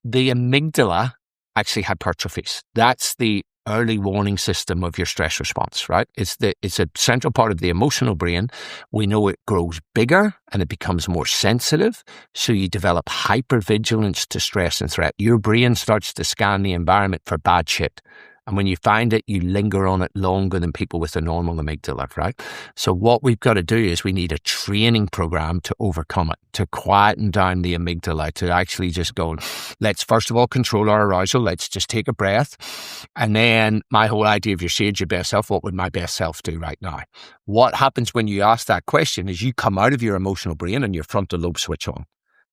the amygdala actually hypertrophies. That's the early warning system of your stress response, right? It's a central part of the emotional brain. We know it grows bigger and it becomes more sensitive. So you develop hypervigilance to stress and threat. Your brain starts to scan the environment for bad shit. And when you find it, you linger on it longer than people with a normal amygdala, right? So what we've got to do is we need a training program to overcome it, to quieten down the amygdala, to actually just go, let's first of all control our arousal. Let's just take a breath. And then my whole idea of your sage, your best self, what would my best self do right now? What happens when you ask that question is you come out of your emotional brain and your frontal lobe switch on.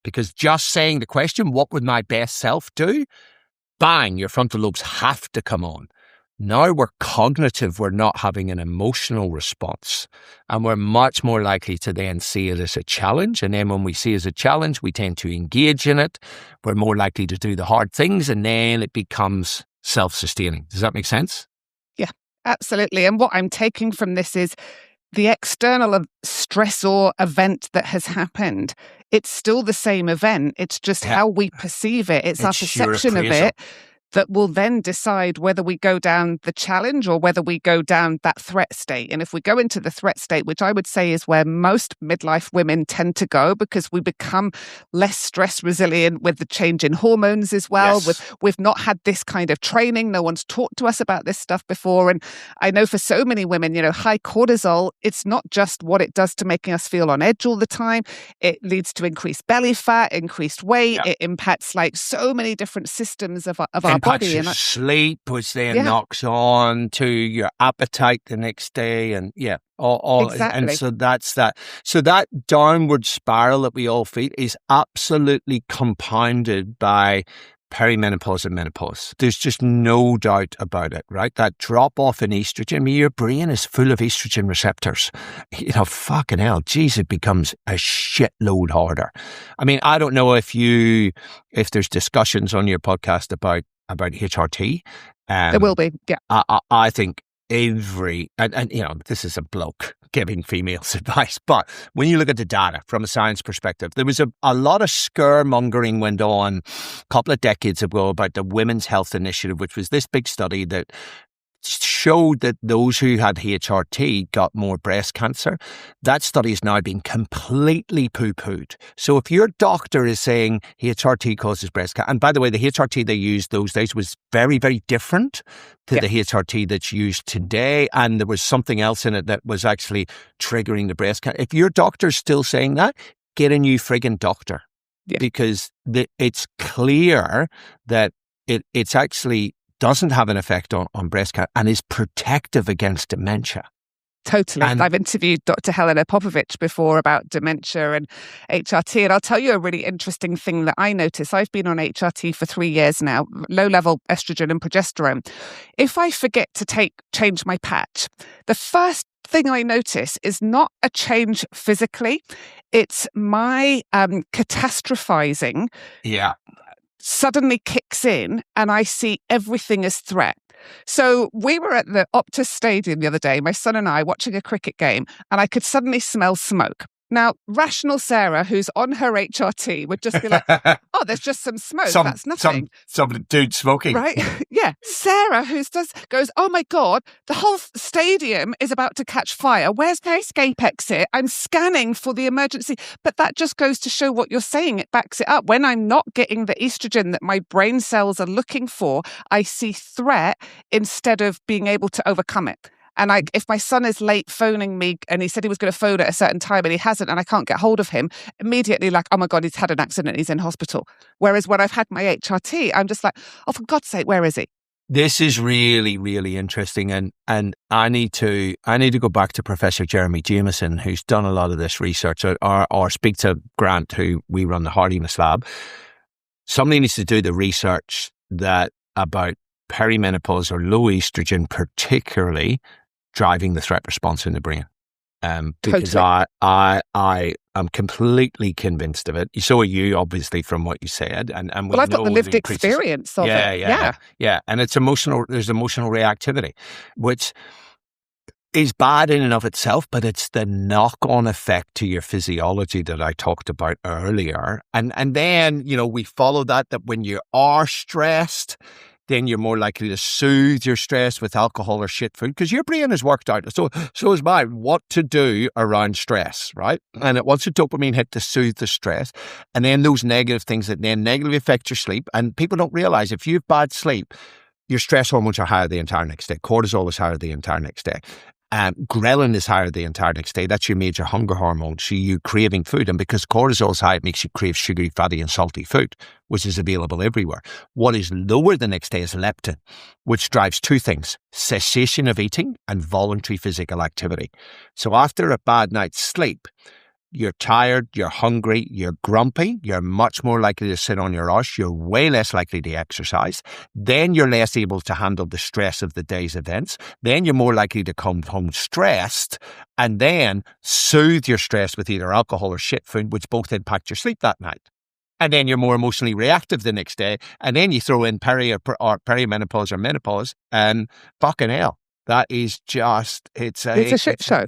Because just saying the question, what would my best self do? Bang, your frontal lobes have to come on. Now we're cognitive, we're not having an emotional response. And we're much more likely to then see it as a challenge. And then when we see it as a challenge, we tend to engage in it. We're more likely to do the hard things, and then it becomes self-sustaining. Does that make sense? Yeah, absolutely. And what I'm taking from this is the external stressor event that has happened. It's still the same event. It's just how we perceive it. It's our perception of it that will then decide whether we go down the challenge or whether we go down that threat state. And if we go into the threat state, which I would say is where most midlife women tend to go, because we become less stress resilient with the change in hormones as well. Yes. We've not had this kind of training. No one's talked to us about this stuff before. And I know for so many women, high cortisol, it's not just what it does to making us feel on edge all the time. It leads to increased belly fat, increased weight. It impacts like so many different systems of our body. Your sleep, which then knocks on to your appetite the next day, and all exactly. And so that's that. So that downward spiral that we all feel is absolutely compounded by perimenopause and menopause. There's just no doubt about it, right? That drop off in estrogen. I mean, your brain is full of estrogen receptors. Fucking hell, geez, it becomes a shitload harder. I mean, I don't know if there's discussions on your podcast about HRT. There will be, yeah. I think and this is a bloke giving females advice, but when you look at the data from a science perspective, there was a lot of scaremongering went on a couple of decades ago about the Women's Health Initiative, which was this big study that showed that those who had HRT got more breast cancer. That study is now being completely poo-pooed. So if your doctor is saying HRT causes breast cancer, and by the way, the HRT they used those days was very, very different to the HRT that's used today, and there was something else in it that was actually triggering the breast cancer. If your doctor's still saying that, get a new friggin' doctor. Because it's clear that it's actually doesn't have an effect on breast cancer and is protective against dementia. Totally. And I've interviewed Dr. Helena Popovich before about dementia and HRT. And I'll tell you a really interesting thing that I notice. I've been on HRT for 3 years now, low-level estrogen and progesterone. If I forget to change my patch, the first thing I notice is not a change physically. It's my catastrophizing. Yeah. Suddenly kicks in and I see everything as threat. So we were at the Optus Stadium the other day, my son and I, watching a cricket game, and I could suddenly smell smoke. Now, rational Sarah, who's on her HRT, would just be like, oh, there's just some smoke. That's nothing. Some dude smoking. Right? Yeah. Sarah, goes, oh my God, the whole stadium is about to catch fire. Where's the escape exit? I'm scanning for the emergency. But that just goes to show what you're saying. It backs it up. When I'm not getting the estrogen that my brain cells are looking for, I see threat instead of being able to overcome it. And if my son is late phoning me and he said he was going to phone at a certain time and he hasn't and I can't get hold of him, immediately like, oh my God, he's had an accident, he's in hospital. Whereas when I've had my HRT, I'm just like, oh, for God's sake, where is he? This is really, really interesting. And I need to go back to Professor Jeremy Jameson, who's done a lot of this research, or speak to Grant, who we run the Hardiness lab. Somebody needs to do the research about perimenopause or low estrogen, particularly driving the threat response in the brain. Because totally. I am completely convinced of it. So are you, obviously, from what you said. And well, I've got the lived experience of it. Yeah. And it's emotional. There's emotional reactivity, which is bad in and of itself, but it's the knock-on effect to your physiology that I talked about earlier. And then, we follow that when you are stressed, then you're more likely to soothe your stress with alcohol or shit food because your brain has worked out. So is mine, what to do around stress, right? And it wants a dopamine hit to soothe the stress. And then those negative things that then negatively affect your sleep. And people don't realize if you have bad sleep, your stress hormones are higher the entire next day. Cortisol is higher the entire next day. Ghrelin is higher the entire next day. That's your major hunger hormone. So you're craving food. And because cortisol is high, it makes you crave sugary, fatty, and salty food, which is available everywhere. What is lower the next day is leptin, which drives two things: cessation of eating and voluntary physical activity. So after a bad night's sleep, you're tired, you're hungry, you're grumpy, you're much more likely to sit on your arse, you're way less likely to exercise, then you're less able to handle the stress of the day's events, then you're more likely to come home stressed, and then soothe your stress with either alcohol or shit food, which both impact your sleep that night. And then you're more emotionally reactive the next day, and then you throw in perimenopause or menopause, and fucking hell, that is just, it's a shit show.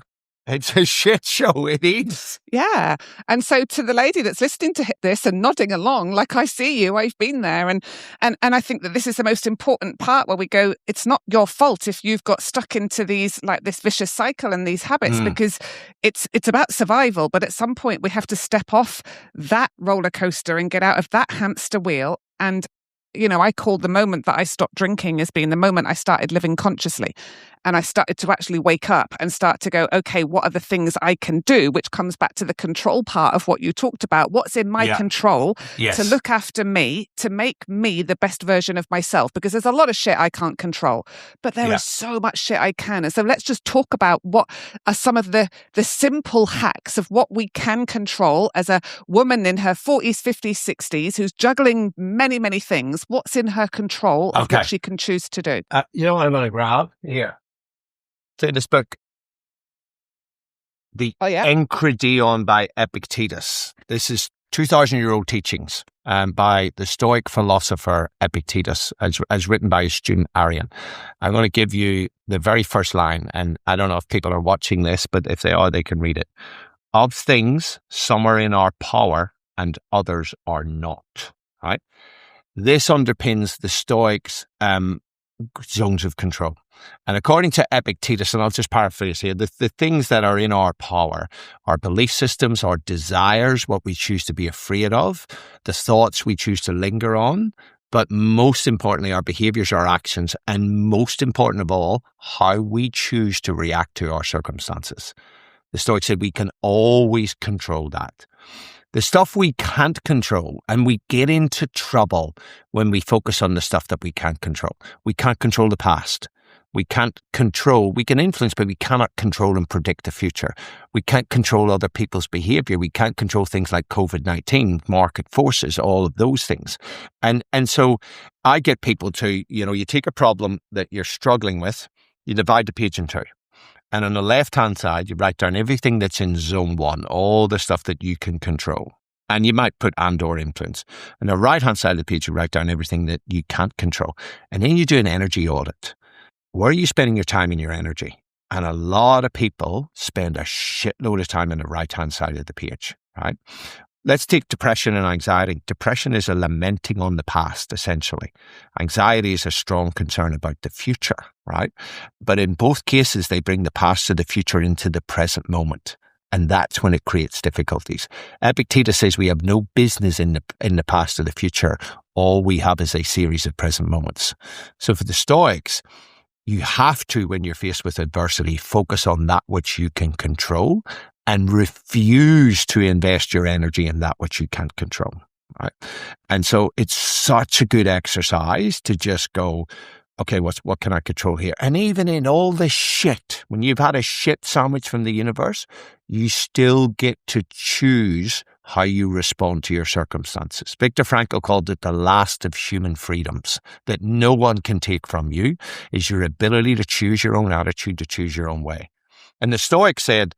It's a shit show. It is. Yeah. And so to the lady that's listening to this and nodding along, like, I see you, I've been there. And I think that this is the most important part where we go, it's not your fault if you've got stuck into these, like, this vicious cycle and these habits, because it's about survival. But at some point we have to step off that roller coaster and get out of that hamster wheel. And, you know, I call the moment that I stopped drinking as being the moment I started living consciously. And I started to actually wake up and start to go, okay, what are the things I can do? Which comes back to the control part of what you talked about. What's in my control to look after me, to make me the best version of myself? Because there's a lot of shit I can't control, but there is so much shit I can. And so let's just talk about what are some of the simple hacks of what we can control as a woman in her 40s, 50s, 60s who's juggling many, many things. What's in her control of what she can choose to do? You know what I'm going to grab here? In this book, the Enchiridion by Epictetus. This is 2,000-year-old teachings by the Stoic philosopher Epictetus, as written by his student Arian. I'm going to give you the very first line, and I don't know if people are watching this, but if they are, they can read it. Of things, some are in our power and others are not. Right? This underpins the Stoics' zones of control. And according to Epictetus, and I'll just paraphrase here, the things that are in our power, our belief systems, our desires, what we choose to be afraid of, the thoughts we choose to linger on, but most importantly, our behaviors, our actions, and most important of all, how we choose to react to our circumstances. The Stoics said we can always control that. The stuff we can't control, and we get into trouble when we focus on the stuff that we can't control. We can't control the past. We can influence, but we cannot control and predict the future. We can't control other people's behavior. We can't control things like COVID-19, market forces, all of those things. And so I get people to, you take a problem that you're struggling with, you divide the page in two. And on the left-hand side, you write down everything that's in zone one, all the stuff that you can control. And you might put and/or influence. On the right-hand side of the page, you write down everything that you can't control. And then you do an energy audit. Where are you spending your time and your energy? And a lot of people spend a shitload of time on the right-hand side of the page, right? Let's take depression and anxiety. Depression is a lamenting on the past, essentially. Anxiety is a strong concern about the future, right? But in both cases, they bring the past to the future into the present moment. And that's when it creates difficulties. Epictetus says we have no business in the past or the future. All we have is a series of present moments. So for the Stoics, you have to, when you're faced with adversity, focus on that which you can control and refuse to invest your energy in that which you can't control. Right? And so it's such a good exercise to just go, okay, what can I control here? And even in all the shit, when you've had a shit sandwich from the universe, you still get to choose how you respond to your circumstances. Viktor Frankl called it the last of human freedoms that no one can take from you, is your ability to choose your own attitude, to choose your own way. And the Stoics said,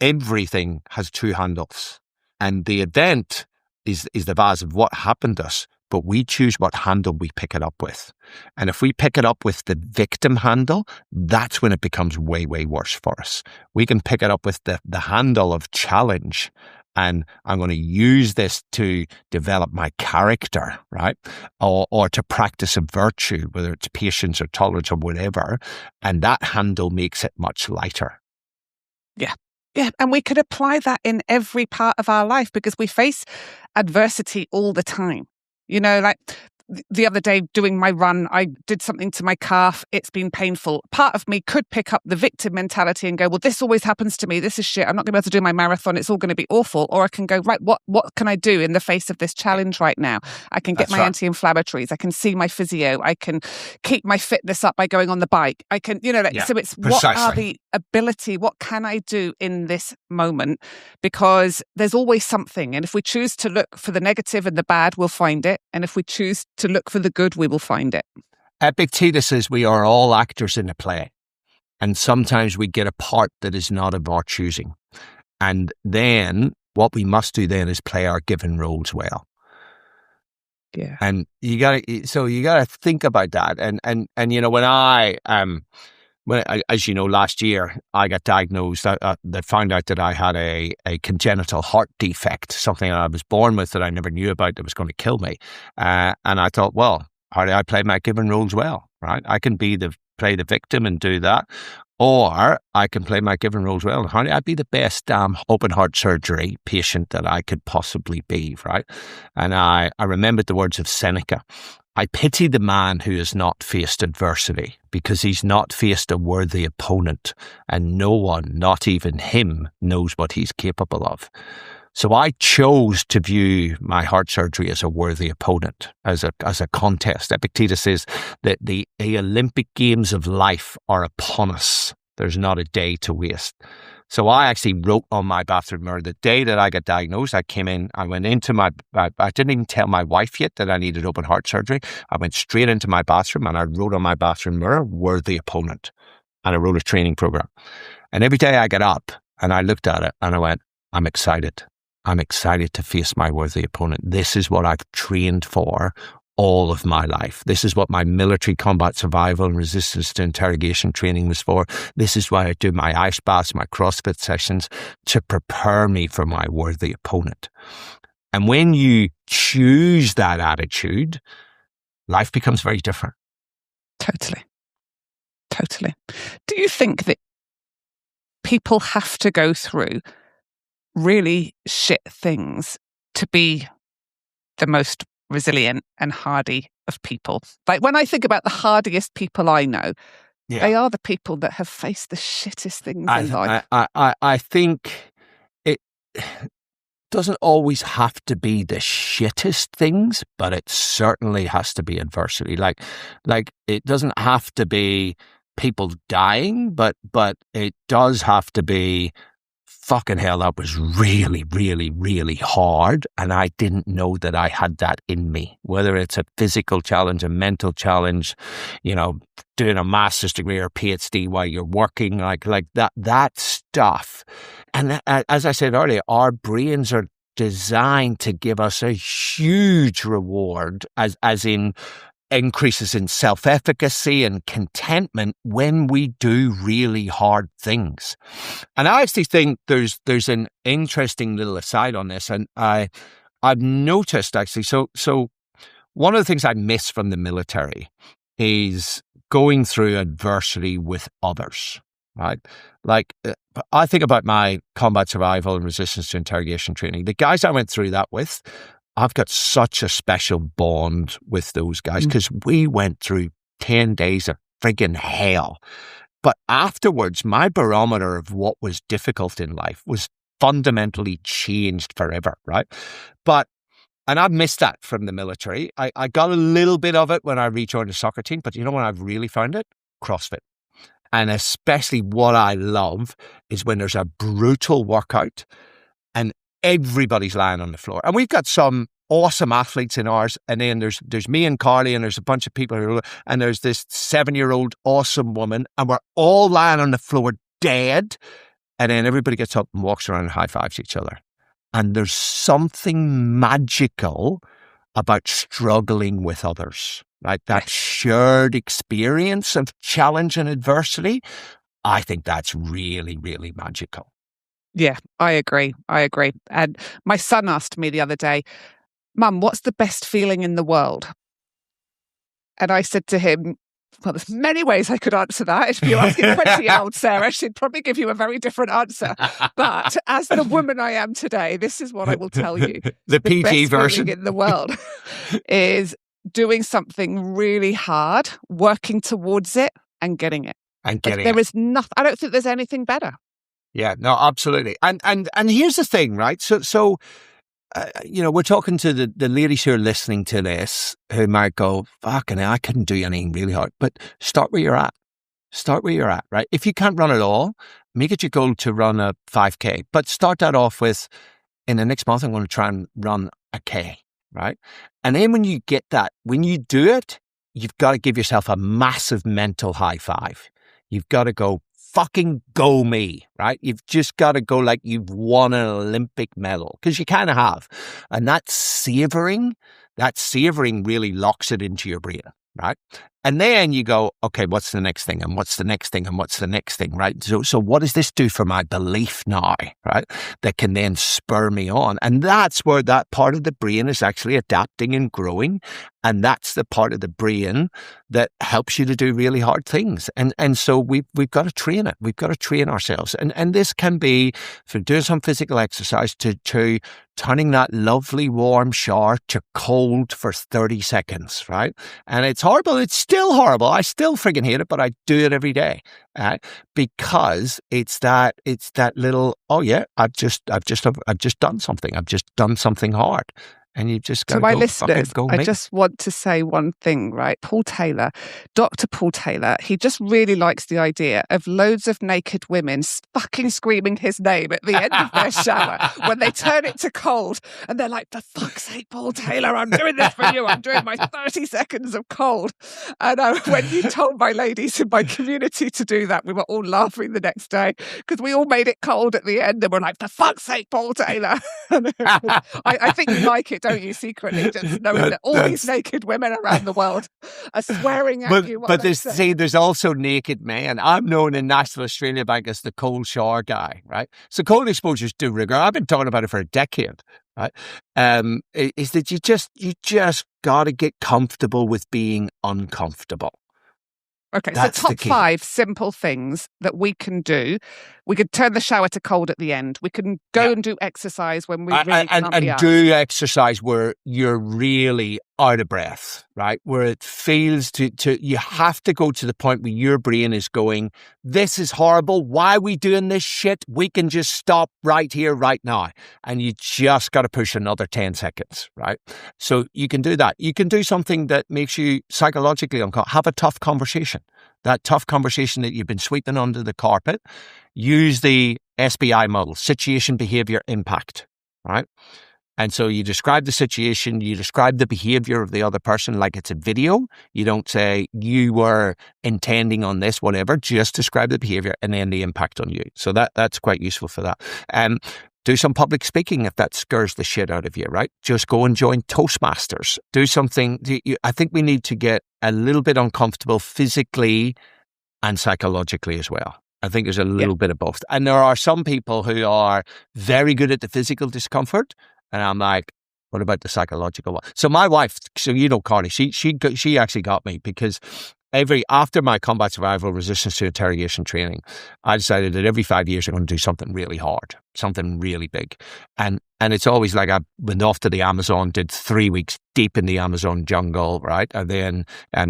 everything has two handles. And the event is the vase of what happened to us, but we choose what handle we pick it up with. And if we pick it up with the victim handle, that's when it becomes way, way worse for us. We can pick it up with the handle of challenge. And I'm going to use this to develop my character, right? Or to practice a virtue, whether it's patience or tolerance or whatever. And that handle makes it much lighter. Yeah. Yeah. And we could apply that in every part of our life because we face adversity all the time. Like the other day doing my run, I did something to my calf. It's been painful. Part of me could pick up the victim mentality and go, well, this always happens to me. This is shit. I'm not going to be able to do my marathon. It's all going to be awful. Or I can go, right, what can I do in the face of this challenge right now? I can get my anti-inflammatories. I can see my physio. I can keep my fitness up by going on the bike. I can, so it's precisely. What are the ability? What can I do in this moment? Because there's always something. And if we choose to look for the negative and the bad, we'll find it. And if we choose to look for the good, we will find it. Epictetus says we are all actors in a play. And sometimes we get a part that is not of our choosing. And then what we must do then is play our given roles well. Yeah. And you gotta think about that. And when as you know, last year I got diagnosed. They found out that I had a congenital heart defect, something I was born with that I never knew about that was going to kill me. And I thought, well, how do I play my given roles well? Right? I can play the victim and do that, or I can play my given roles well. How do I be the best open heart surgery patient that I could possibly be? Right? And I remembered the words of Seneca. I pity the man who has not faced adversity because he's not faced a worthy opponent, and no one, not even him, knows what he's capable of. So I chose to view my heart surgery as a worthy opponent, as a contest. Epictetus says that the Olympic Games of life are upon us. There's not a day to waste. So I actually wrote on my bathroom mirror the day that I got diagnosed. I came in, I went into I didn't even tell my wife yet that I needed open heart surgery. I went straight into my bathroom and I wrote on my bathroom mirror, worthy opponent. And I wrote a training program. And every day I got up and I looked at it and I went, I'm excited. I'm excited to face my worthy opponent. This is what I've trained for all of my life. This is what my military combat survival and resistance to interrogation training was for. This is why I do my ice baths, my CrossFit sessions, to prepare me for my worthy opponent. And when you choose that attitude, life becomes very different. Totally. Do you think that people have to go through really shit things to be the most resilient and hardy of people? Like when I think about the hardiest people I know, they are the people that have faced the shittest things in life. I think it doesn't always have to be the shittest things, but it certainly has to be adversity. Like it doesn't have to be people dying, but it does have to be, fucking hell, that was really, really, really hard. And I didn't know that I had that in me. Whether it's a physical challenge, a mental challenge, doing a master's degree or PhD while you're working, like that stuff. And as I said earlier, our brains are designed to give us a huge reward, as in increases in self-efficacy and contentment when we do really hard things. And I actually think there's an interesting little aside on this, and I've noticed actually. So one of the things I miss from the military is going through adversity with others. Right? Like I think about my combat survival and resistance to interrogation training. The guys I went through that with, I've got such a special bond with those guys because we went through 10 days of friggin' hell. But afterwards, my barometer of what was difficult in life was fundamentally changed forever, right? And I've missed that from the military. I got a little bit of it when I rejoined the soccer team, but you know when I've really found it? CrossFit. And especially what I love is when there's a brutal workout and everybody's lying on the floor. And we've got some awesome athletes in ours. And then there's me and Carly, and there's a bunch of people and there's this 7-year-old awesome woman, and we're all lying on the floor dead. And then everybody gets up and walks around and high fives each other. And there's something magical about struggling with others, right? That shared experience of challenge and adversity. I think that's really, really magical. Yeah, I agree. And my son asked me the other day, Mum, what's the best feeling in the world? And I said to him, well, there's many ways I could answer that. If you're asking 20-year-old Sarah, she'd probably give you a very different answer. But as the woman I am today, this is what I will tell you. The PG best version feeling in the world is doing something really hard, working towards it and getting it. And getting there is nothing, I don't think there's anything better. Yeah, no, absolutely. And here's the thing, right? So we're talking to the ladies who are listening to this who might go, fucking hell, I couldn't do anything really hard. But start where you're at. Start where you're at, right? If you can't run at all, make it your goal to run a 5K. But start that off with, in the next month, I'm going to try and run a K, right? And then when you get that, when you do it, you've got to give yourself a massive mental high five. You've got to go, fucking go me, right? You've just got to go like you've won an Olympic medal, because you kind of have. And that savoring really locks it into your brain, right? And then you go, okay, what's the next thing? And what's the next thing? And what's the next thing, right? So what does this do for my belief now, right? That can then spur me on. And that's where that part of the brain is actually adapting and growing. And that's the part of the brain that helps you to do really hard things. And so we've got to train it. We've got to train ourselves. And this can be from doing some physical exercise to turning that lovely warm shower to cold for 30 seconds, right? And it's horrible. It's still horrible. I still friggin' hate it, but I do it every day, because it's that little, oh yeah, I've just done something. I've just done something hard. And you've just got to my go, listeners, go I just want to say one thing, right? Dr. Paul Taylor, he just really likes the idea of loads of naked women fucking screaming his name at the end of their shower when they turn it to cold. And they're like, for fuck's sake, Paul Taylor, I'm doing this for you. I'm doing my 30 seconds of cold. And when you told my ladies in my community to do that, we were all laughing the next day because we all made it cold at the end. And we're like, for fuck's sake, Paul Taylor. I think you like it, don't you, secretly, just knowing that all these naked women around the world are swearing at you. But there's also naked men. I'm known in National Australia Bank as the cold shower guy, right? So cold exposures do rigor. I've been talking about it for a decade, right? Is that you just got to get comfortable with being uncomfortable. Okay, that's so top 5 simple things that we can do. We could turn the shower to cold at the end. We can go and do exercise when we really can't be asked. Do exercise where you're really out of breath, right? Where it feels you have to go to the point where your brain is going, this is horrible. Why are we doing this shit? We can just stop right here, right now. And you just got to push another 10 seconds, right? So you can do that. You can do something that makes you psychologically uncomfortable. Have a tough conversation. That tough conversation that you've been sweeping under the carpet. Use the SBI model, situation, behavior, impact, right? And so you describe the situation, you describe the behavior of the other person like it's a video. You don't say you were intending on this, whatever, just describe the behavior and then the impact on you. So that's quite useful for that. Do some public speaking if that scares the shit out of you, right? Just go and join Toastmasters. Do something. I think we need to get a little bit uncomfortable physically and psychologically as well. I think there's a little bit of both. And there are some people who are very good at the physical discomfort. And I'm like, what about the psychological one? So my wife, Carly, she actually got me because after my combat survival resistance to interrogation training, I decided that every 5 years I'm going to do something really hard, something really big. And it's always like I went off to the Amazon, did 3 weeks deep in the Amazon jungle, right? And then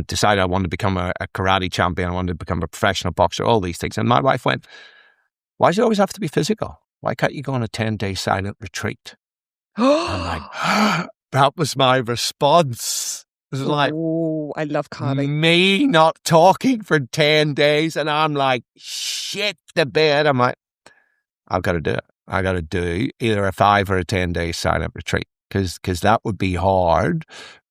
decided I wanted to become a karate champion. I wanted to become a professional boxer, all these things. And my wife went, why does it always have to be physical? Why can't you go on a 10-day silent retreat? I'm like, that was my response. It was like, oh, I love Carly. Me not talking for 10 days. And I'm like, shit the bed. I'm like, I've got to do it. I got to do either a 5 or a 10-day silent retreat because that would be hard,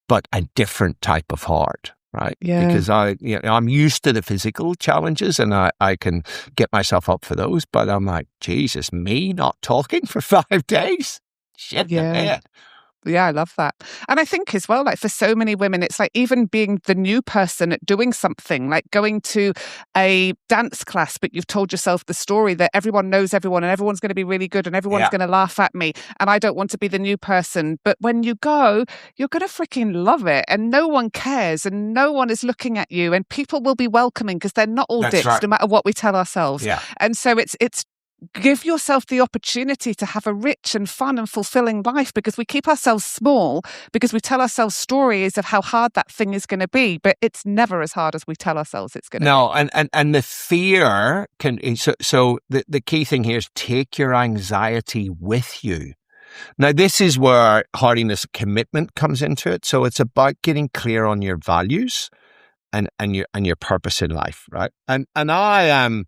but a different type of hard, right? Yeah. Because I'm used to the physical challenges and I can get myself up for those. But I'm like, Jesus, me not talking for 5 days? Shit the bed. Yeah, I love that. And I think as well, like for so many women, it's like even being the new person at doing something, like going to a dance class, but you've told yourself the story that everyone knows everyone and everyone's going to be really good and everyone's going to laugh at me. And I don't want to be the new person. But when you go, you're going to freaking love it. And no one cares and no one is looking at you and people will be welcoming because they're not all dicks, no matter what we tell ourselves. Yeah. And so it's give yourself the opportunity to have a rich and fun and fulfilling life, because we keep ourselves small because we tell ourselves stories of how hard that thing is going to be, but it's never as hard as we tell ourselves it's going to be. No, and the fear so the key thing here is take your anxiety with you. Now, this is where hardiness commitment comes into it. So it's about getting clear on your values and your purpose in life, right? And I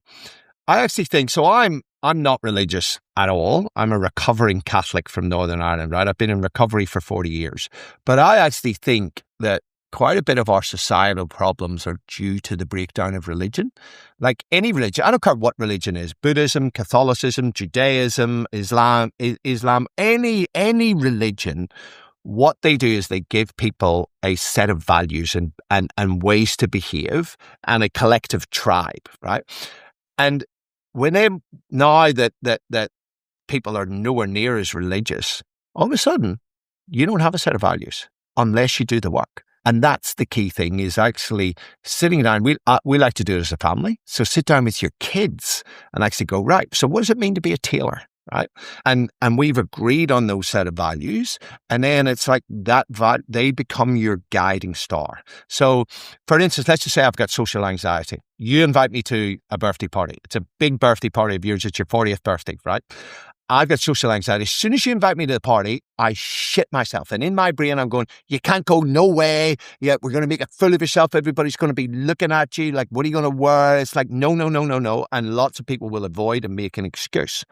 actually think so. I'm not religious at all. I'm a recovering Catholic from Northern Ireland, right? I've been in recovery for 40 years. But I actually think that quite a bit of our societal problems are due to the breakdown of religion. Like any religion, I don't care what religion is, Buddhism, Catholicism, Judaism, Islam, any religion, what they do is they give people a set of values and ways to behave and a collective tribe, right? And now that people are nowhere near as religious, all of a sudden, you don't have a set of values unless you do the work. And that's the key thing, is actually sitting down. We like to do it as a family. So sit down with your kids and actually go, right, so what does it mean to be a tailor? Right. And we've agreed on those set of values. And then it's like that, they become your guiding star. So for instance, let's just say I've got social anxiety. You invite me to a birthday party. It's a big birthday party of yours. It's your 40th birthday, right? I've got social anxiety. As soon as you invite me to the party, I shit myself. And in my brain, I'm going, you can't go, no way. Yeah, we're going to make a fool of yourself. Everybody's going to be looking at you like, what are you going to wear? It's like, no. And lots of people will avoid and make an excuse.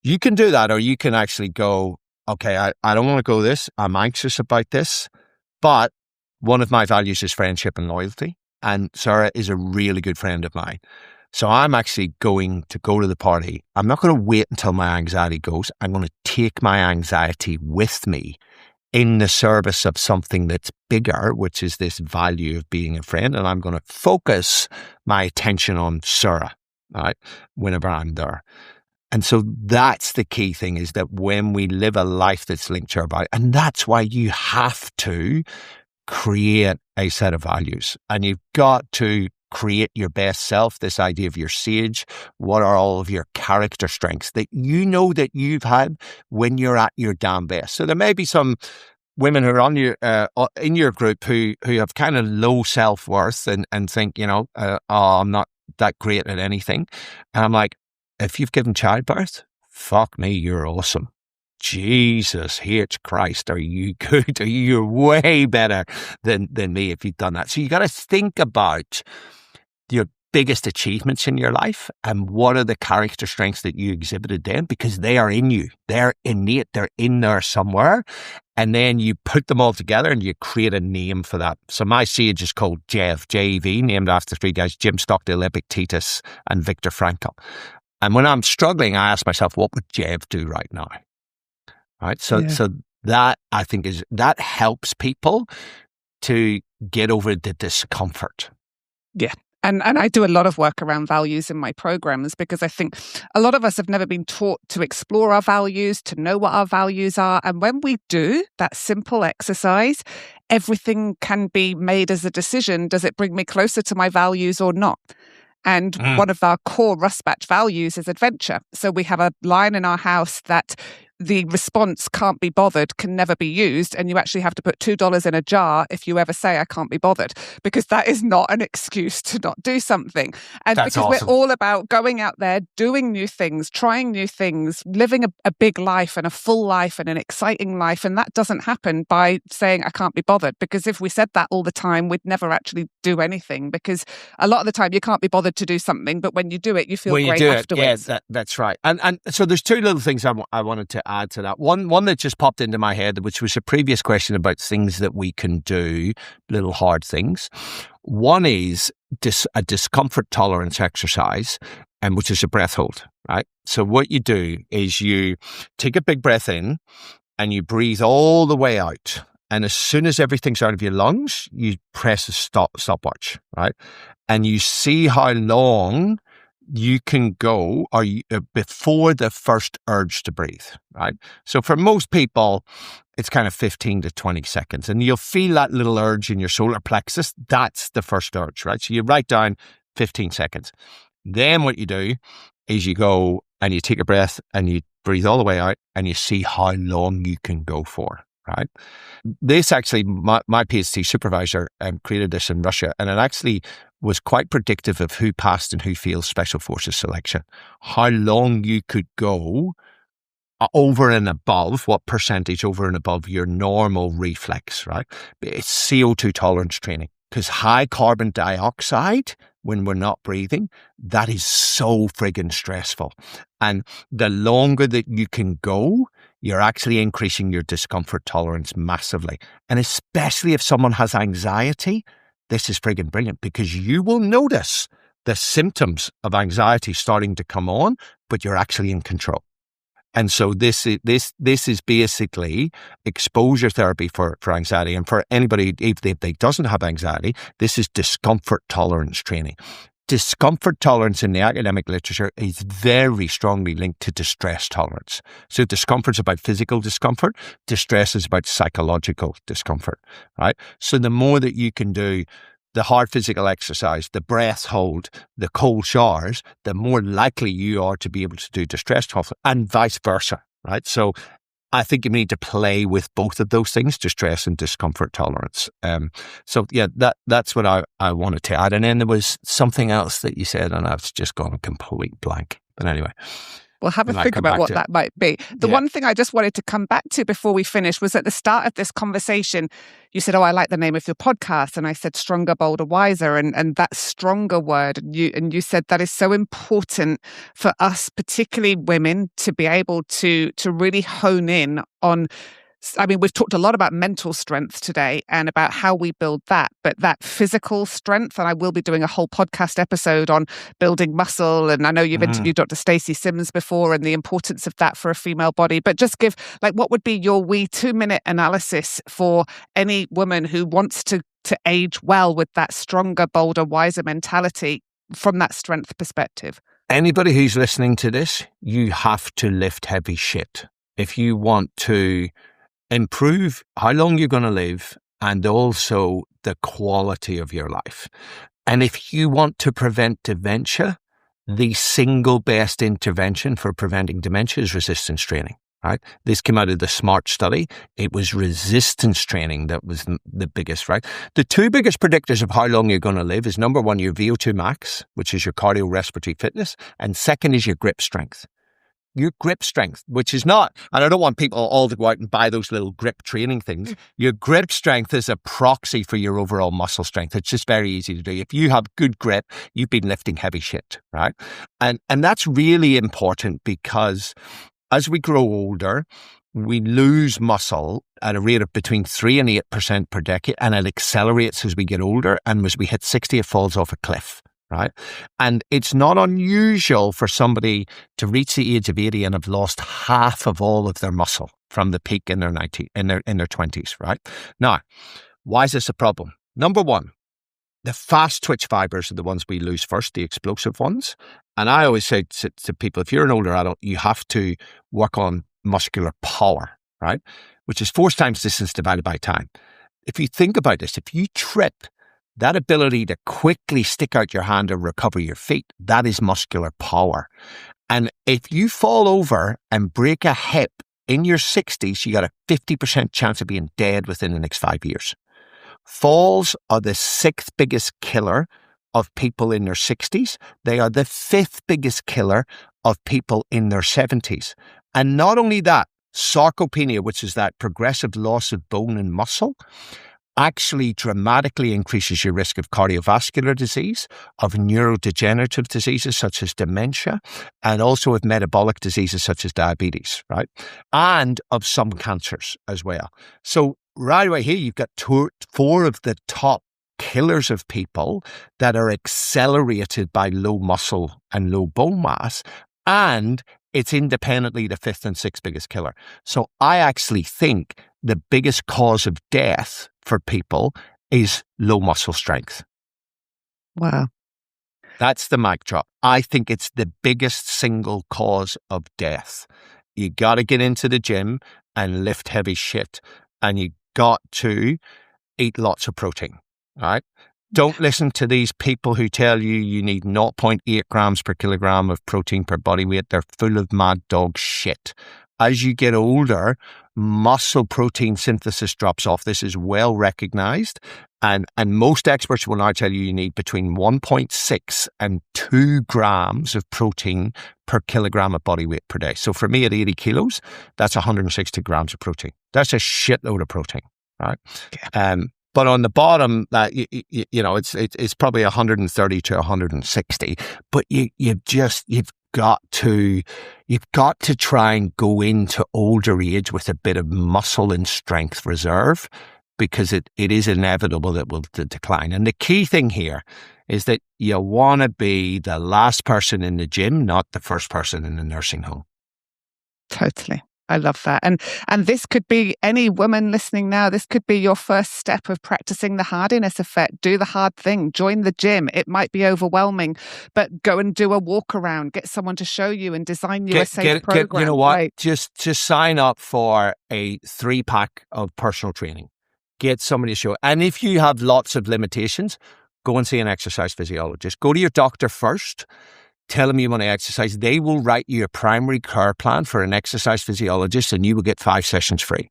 You can do that, or you can actually go, okay, I don't want to go this. I'm anxious about this. But one of my values is friendship and loyalty. And Sarah is a really good friend of mine. So I'm actually going to go to the party. I'm not going to wait until my anxiety goes. I'm going to take my anxiety with me in the service of something that's bigger, which is this value of being a friend. And I'm going to focus my attention on Sarah, right, whenever I'm there. And so that's the key thing, is that when we live a life that's linked to our value, and that's why you have to create a set of values, and you've got to create your best self, this idea of your sage. What are all of your character strengths that you know that you've had when you're at your damn best? So there may be some women who are on your in your group who have kind of low self-worth and think, oh, I'm not that great at anything. And I'm like, if you've given childbirth, fuck me, you're awesome. Jesus H. Christ, are you good? You're way better than me if you've done that. So you got to think about your biggest achievements in your life and what are the character strengths that you exhibited then, because they are in you. They're innate. They're in there somewhere. And then you put them all together and you create a name for that. So my sage is called JEV, J-E-V, named after three guys, Jim Stockdale, Epictetus, and Viktor Frankl. And when I'm struggling, I ask myself, what would JEV do right now? Right. So that, I think, that helps people to get over the discomfort. Yeah. And I do a lot of work around values in my programs, because I think a lot of us have never been taught to explore our values, to know what our values are. And when we do that simple exercise, everything can be made as a decision. Does it bring me closer to my values or not? And one of our core Rustbatch values is adventure. So we have a line in our house that the response "can't be bothered" can never be used, and you actually have to put $2 in a jar if you ever say "I can't be bothered," because that is not an excuse to not do something. And That's because awesome. We're all about going out there, doing new things, trying new things, living a big life and a full life and an exciting life. And that doesn't happen by saying "I can't be bothered," because if we said that all the time, we'd never actually do anything, because a lot of the time you can't be bothered to do something, but when you do it, you feel great afterwards. Yeah, that's right. And so there's two little things I wanted to add to that. One that just popped into my head, which was a previous question about things that we can do, little hard things. One is a discomfort tolerance exercise, and which is a breath hold, right? So what you do is you take a big breath in and you breathe all the way out. And as soon as everything's out of your lungs, you press a stopwatch, right? And you see how long you can go before the first urge to breathe, right? So for most people, it's kind of 15 to 20 seconds. And you'll feel that little urge in your solar plexus. That's the first urge, right? So you write down 15 seconds. Then what you do is you go and you take a breath and you breathe all the way out and you see how long you can go for, right? This actually, my PhD supervisor created this in Russia, and it actually was quite predictive of who passed and who failed Special Forces selection. How long you could go over and above, what percentage over and above your normal reflex, right? It's CO2 tolerance training, because high carbon dioxide, when we're not breathing, that is so friggin' stressful. And the longer that you can go, you're actually increasing your discomfort tolerance massively. And especially if someone has anxiety, this is friggin' brilliant, because you will notice the symptoms of anxiety starting to come on, but you're actually in control. And so this is basically exposure therapy for anxiety. And for anybody, if they doesn't have anxiety, this is discomfort tolerance training. Discomfort tolerance in the academic literature is very strongly linked to distress tolerance. So discomfort is about physical discomfort. Distress is about psychological discomfort, right? So the more that you can do the hard physical exercise, the breath hold, the cold showers, the more likely you are to be able to do distress tolerance, and vice versa, right? So I think you need to play with both of those things, distress and discomfort tolerance. So yeah, that's what I wanted to add. And then there was something else that you said, and I've just gone complete blank. But anyway. We'll have a think about what that might be. The one thing I just wanted to come back to before we finish was at the start of this conversation, you said, I like the name of your podcast. And I said, Stronger, Bolder, Wiser. And that stronger word, and you said that is so important for us, particularly women, to be able to really hone in on. I mean, we've talked a lot about mental strength today and about how we build that, but that physical strength, and I will be doing a whole podcast episode on building muscle. And I know you've interviewed Dr. Stacey Sims before and the importance of that for a female body, but just give, what would be your 2-minute analysis for any woman who wants to age well with that stronger, bolder, wiser mentality from that strength perspective? Anybody who's listening to this, you have to lift heavy shit. If you want to improve how long you're going to live and also the quality of your life. And if you want to prevent dementia, the single best intervention for preventing dementia is resistance training, right? This came out of the SMART study. It was resistance training that was the biggest, right? The two biggest predictors of how long you're going to live is number one, your VO2 max, which is your cardiorespiratory fitness, and second is your grip strength. Your grip strength, which is not, and I don't want people all to go out and buy those little grip training things. Your grip strength is a proxy for your overall muscle strength. It's just very easy to do. If you have good grip, you've been lifting heavy shit, right? And that's really important because as we grow older, we lose muscle at a rate of between 3 and 8% per decade, and it accelerates as we get older. And as we hit 60, it falls off a cliff. Right. And it's not unusual for somebody to reach the age of 80 and have lost half of all of their muscle from the peak in their 20s. Right. Now, why is this a problem? Number one, the fast twitch fibers are the ones we lose first, the explosive ones. And I always say to people, if you're an older adult, you have to work on muscular power, right? Which is force times distance divided by time. If you think about this, if you trip, that ability to quickly stick out your hand and recover your feet, that is muscular power. And if you fall over and break a hip in your 60s, you got a 50% chance of being dead within the next 5 years. Falls are the 6th biggest killer of people in their 60s. They are the 5th biggest killer of people in their 70s. And not only that, sarcopenia, which is that progressive loss of bone and muscle, actually dramatically increases your risk of cardiovascular disease, of neurodegenerative diseases such as dementia, and also of metabolic diseases such as diabetes, right? And of some cancers as well. So right away here, you've got 4 of the top killers of people that are accelerated by low muscle and low bone mass, and it's independently the 5th and 6th biggest killer. So I actually think the biggest cause of death for people is low muscle strength. Wow. That's the mic drop. I think it's the biggest single cause of death. You got to get into the gym and lift heavy shit, and you got to eat lots of protein, right? Don't listen to these people who tell you need 0.8 grams per kilogram of protein per body weight. They're full of mad dog shit. As you get older, muscle protein synthesis drops off. This is well recognized. And most experts will now tell you need between 1.6 and 2 grams of protein per kilogram of body weight per day. So for me at 80 kilos, that's 160 grams of protein. That's a shitload of protein, right? Yeah. But on the bottom, it's probably 130 to 160. But you've got to try and go into older age with a bit of muscle and strength reserve, because it is inevitable that will decline. And the key thing here is that you want to be the last person in the gym, not the first person in the nursing home. Totally. I love that. And this could be any woman listening now. This could be your first step of practicing the Hardiness effect. Do the hard thing. Join the gym. It might be overwhelming, but go and do a walk around. Get someone to show you and design you a safe program. You know what? Right. Just sign up for a 3-pack of personal training. Get somebody to show. And if you have lots of limitations, go and see an exercise physiologist. Go to your doctor first. Tell them you want to exercise. They will write you a primary care plan for an exercise physiologist, and you will get 5 sessions free.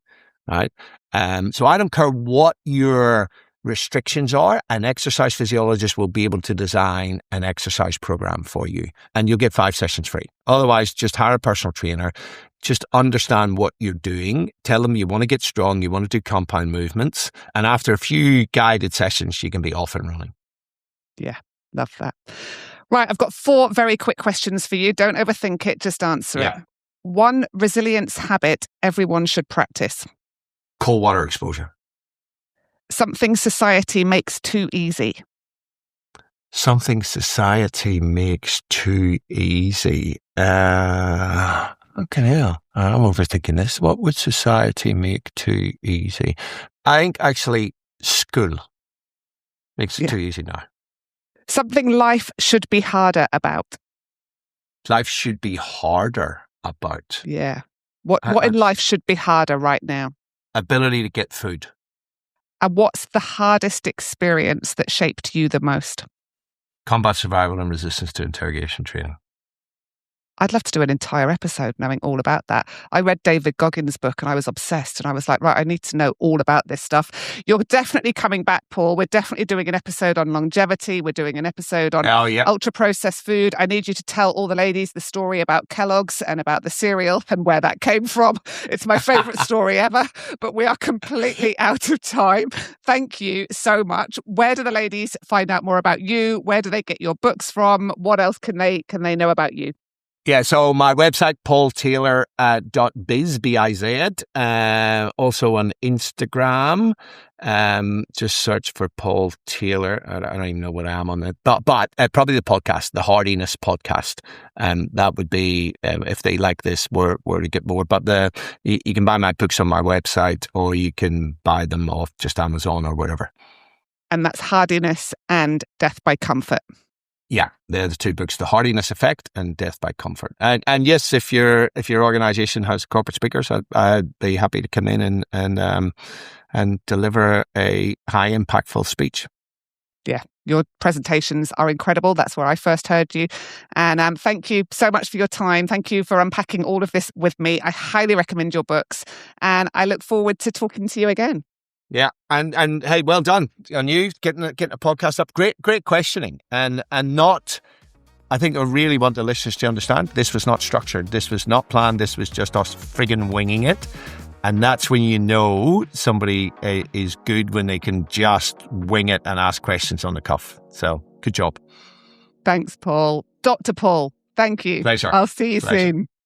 Right? So I don't care what your restrictions are. An exercise physiologist will be able to design an exercise program for you, and you'll get 5 sessions free. Otherwise, just hire a personal trainer. Just understand what you're doing. Tell them you want to get strong. You want to do compound movements, and after a few guided sessions, you can be off and running. Yeah, love that. Right, I've got 4 very quick questions for you. Don't overthink it, just answer it. 1 resilience habit everyone should practice. Cold water exposure. Something society makes too easy. Something society makes too easy. Okay, yeah. I'm overthinking this. What would society make too easy? I think actually school makes it too easy now. Something life should be harder about. Life should be harder about. Yeah. What in life should be harder right now? Ability to get food. And what's the hardest experience that shaped you the most? Combat survival and resistance to interrogation training. I'd love to do an entire episode knowing all about that. I read David Goggins' book and I was obsessed, and I was like, right, I need to know all about this stuff. You're definitely coming back, Paul. We're definitely doing an episode on longevity. We're doing an episode on ultra-processed food. I need you to tell all the ladies the story about Kellogg's and about the cereal and where that came from. It's my favorite story ever, but we are completely out of time. Thank you so much. Where do the ladies find out more about you? Where do they get your books from? What else can they know about you? Yeah, so my website, paultaylor.biz, B-I-Z. Also on Instagram, just search for Paul Taylor. I don't even know what I am on it, but probably the podcast, the Hardiness podcast. That would be, if they like this, where to get more. But you can buy my books on my website, or you can buy them off just Amazon or whatever. And that's Hardiness and Death by Comfort. Yeah, they're the 2 books, The Hardiness Effect and Death by Comfort. And yes, if your organization has corporate speakers, I'd be happy to come in and deliver a high impactful speech. Yeah, your presentations are incredible. That's where I first heard you. And thank you so much for your time. Thank you for unpacking all of this with me. I highly recommend your books, and I look forward to talking to you again. Yeah, and hey, well done on you getting a podcast up. Great questioning, and not. I think I really want the listeners to understand this was not structured, this was not planned, this was just us friggin' winging it, and that's when you know somebody is good, when they can just wing it and ask questions on the cuff. So good job. Thanks, Paul. Dr. Paul. Thank you. Pleasure. I'll see you soon.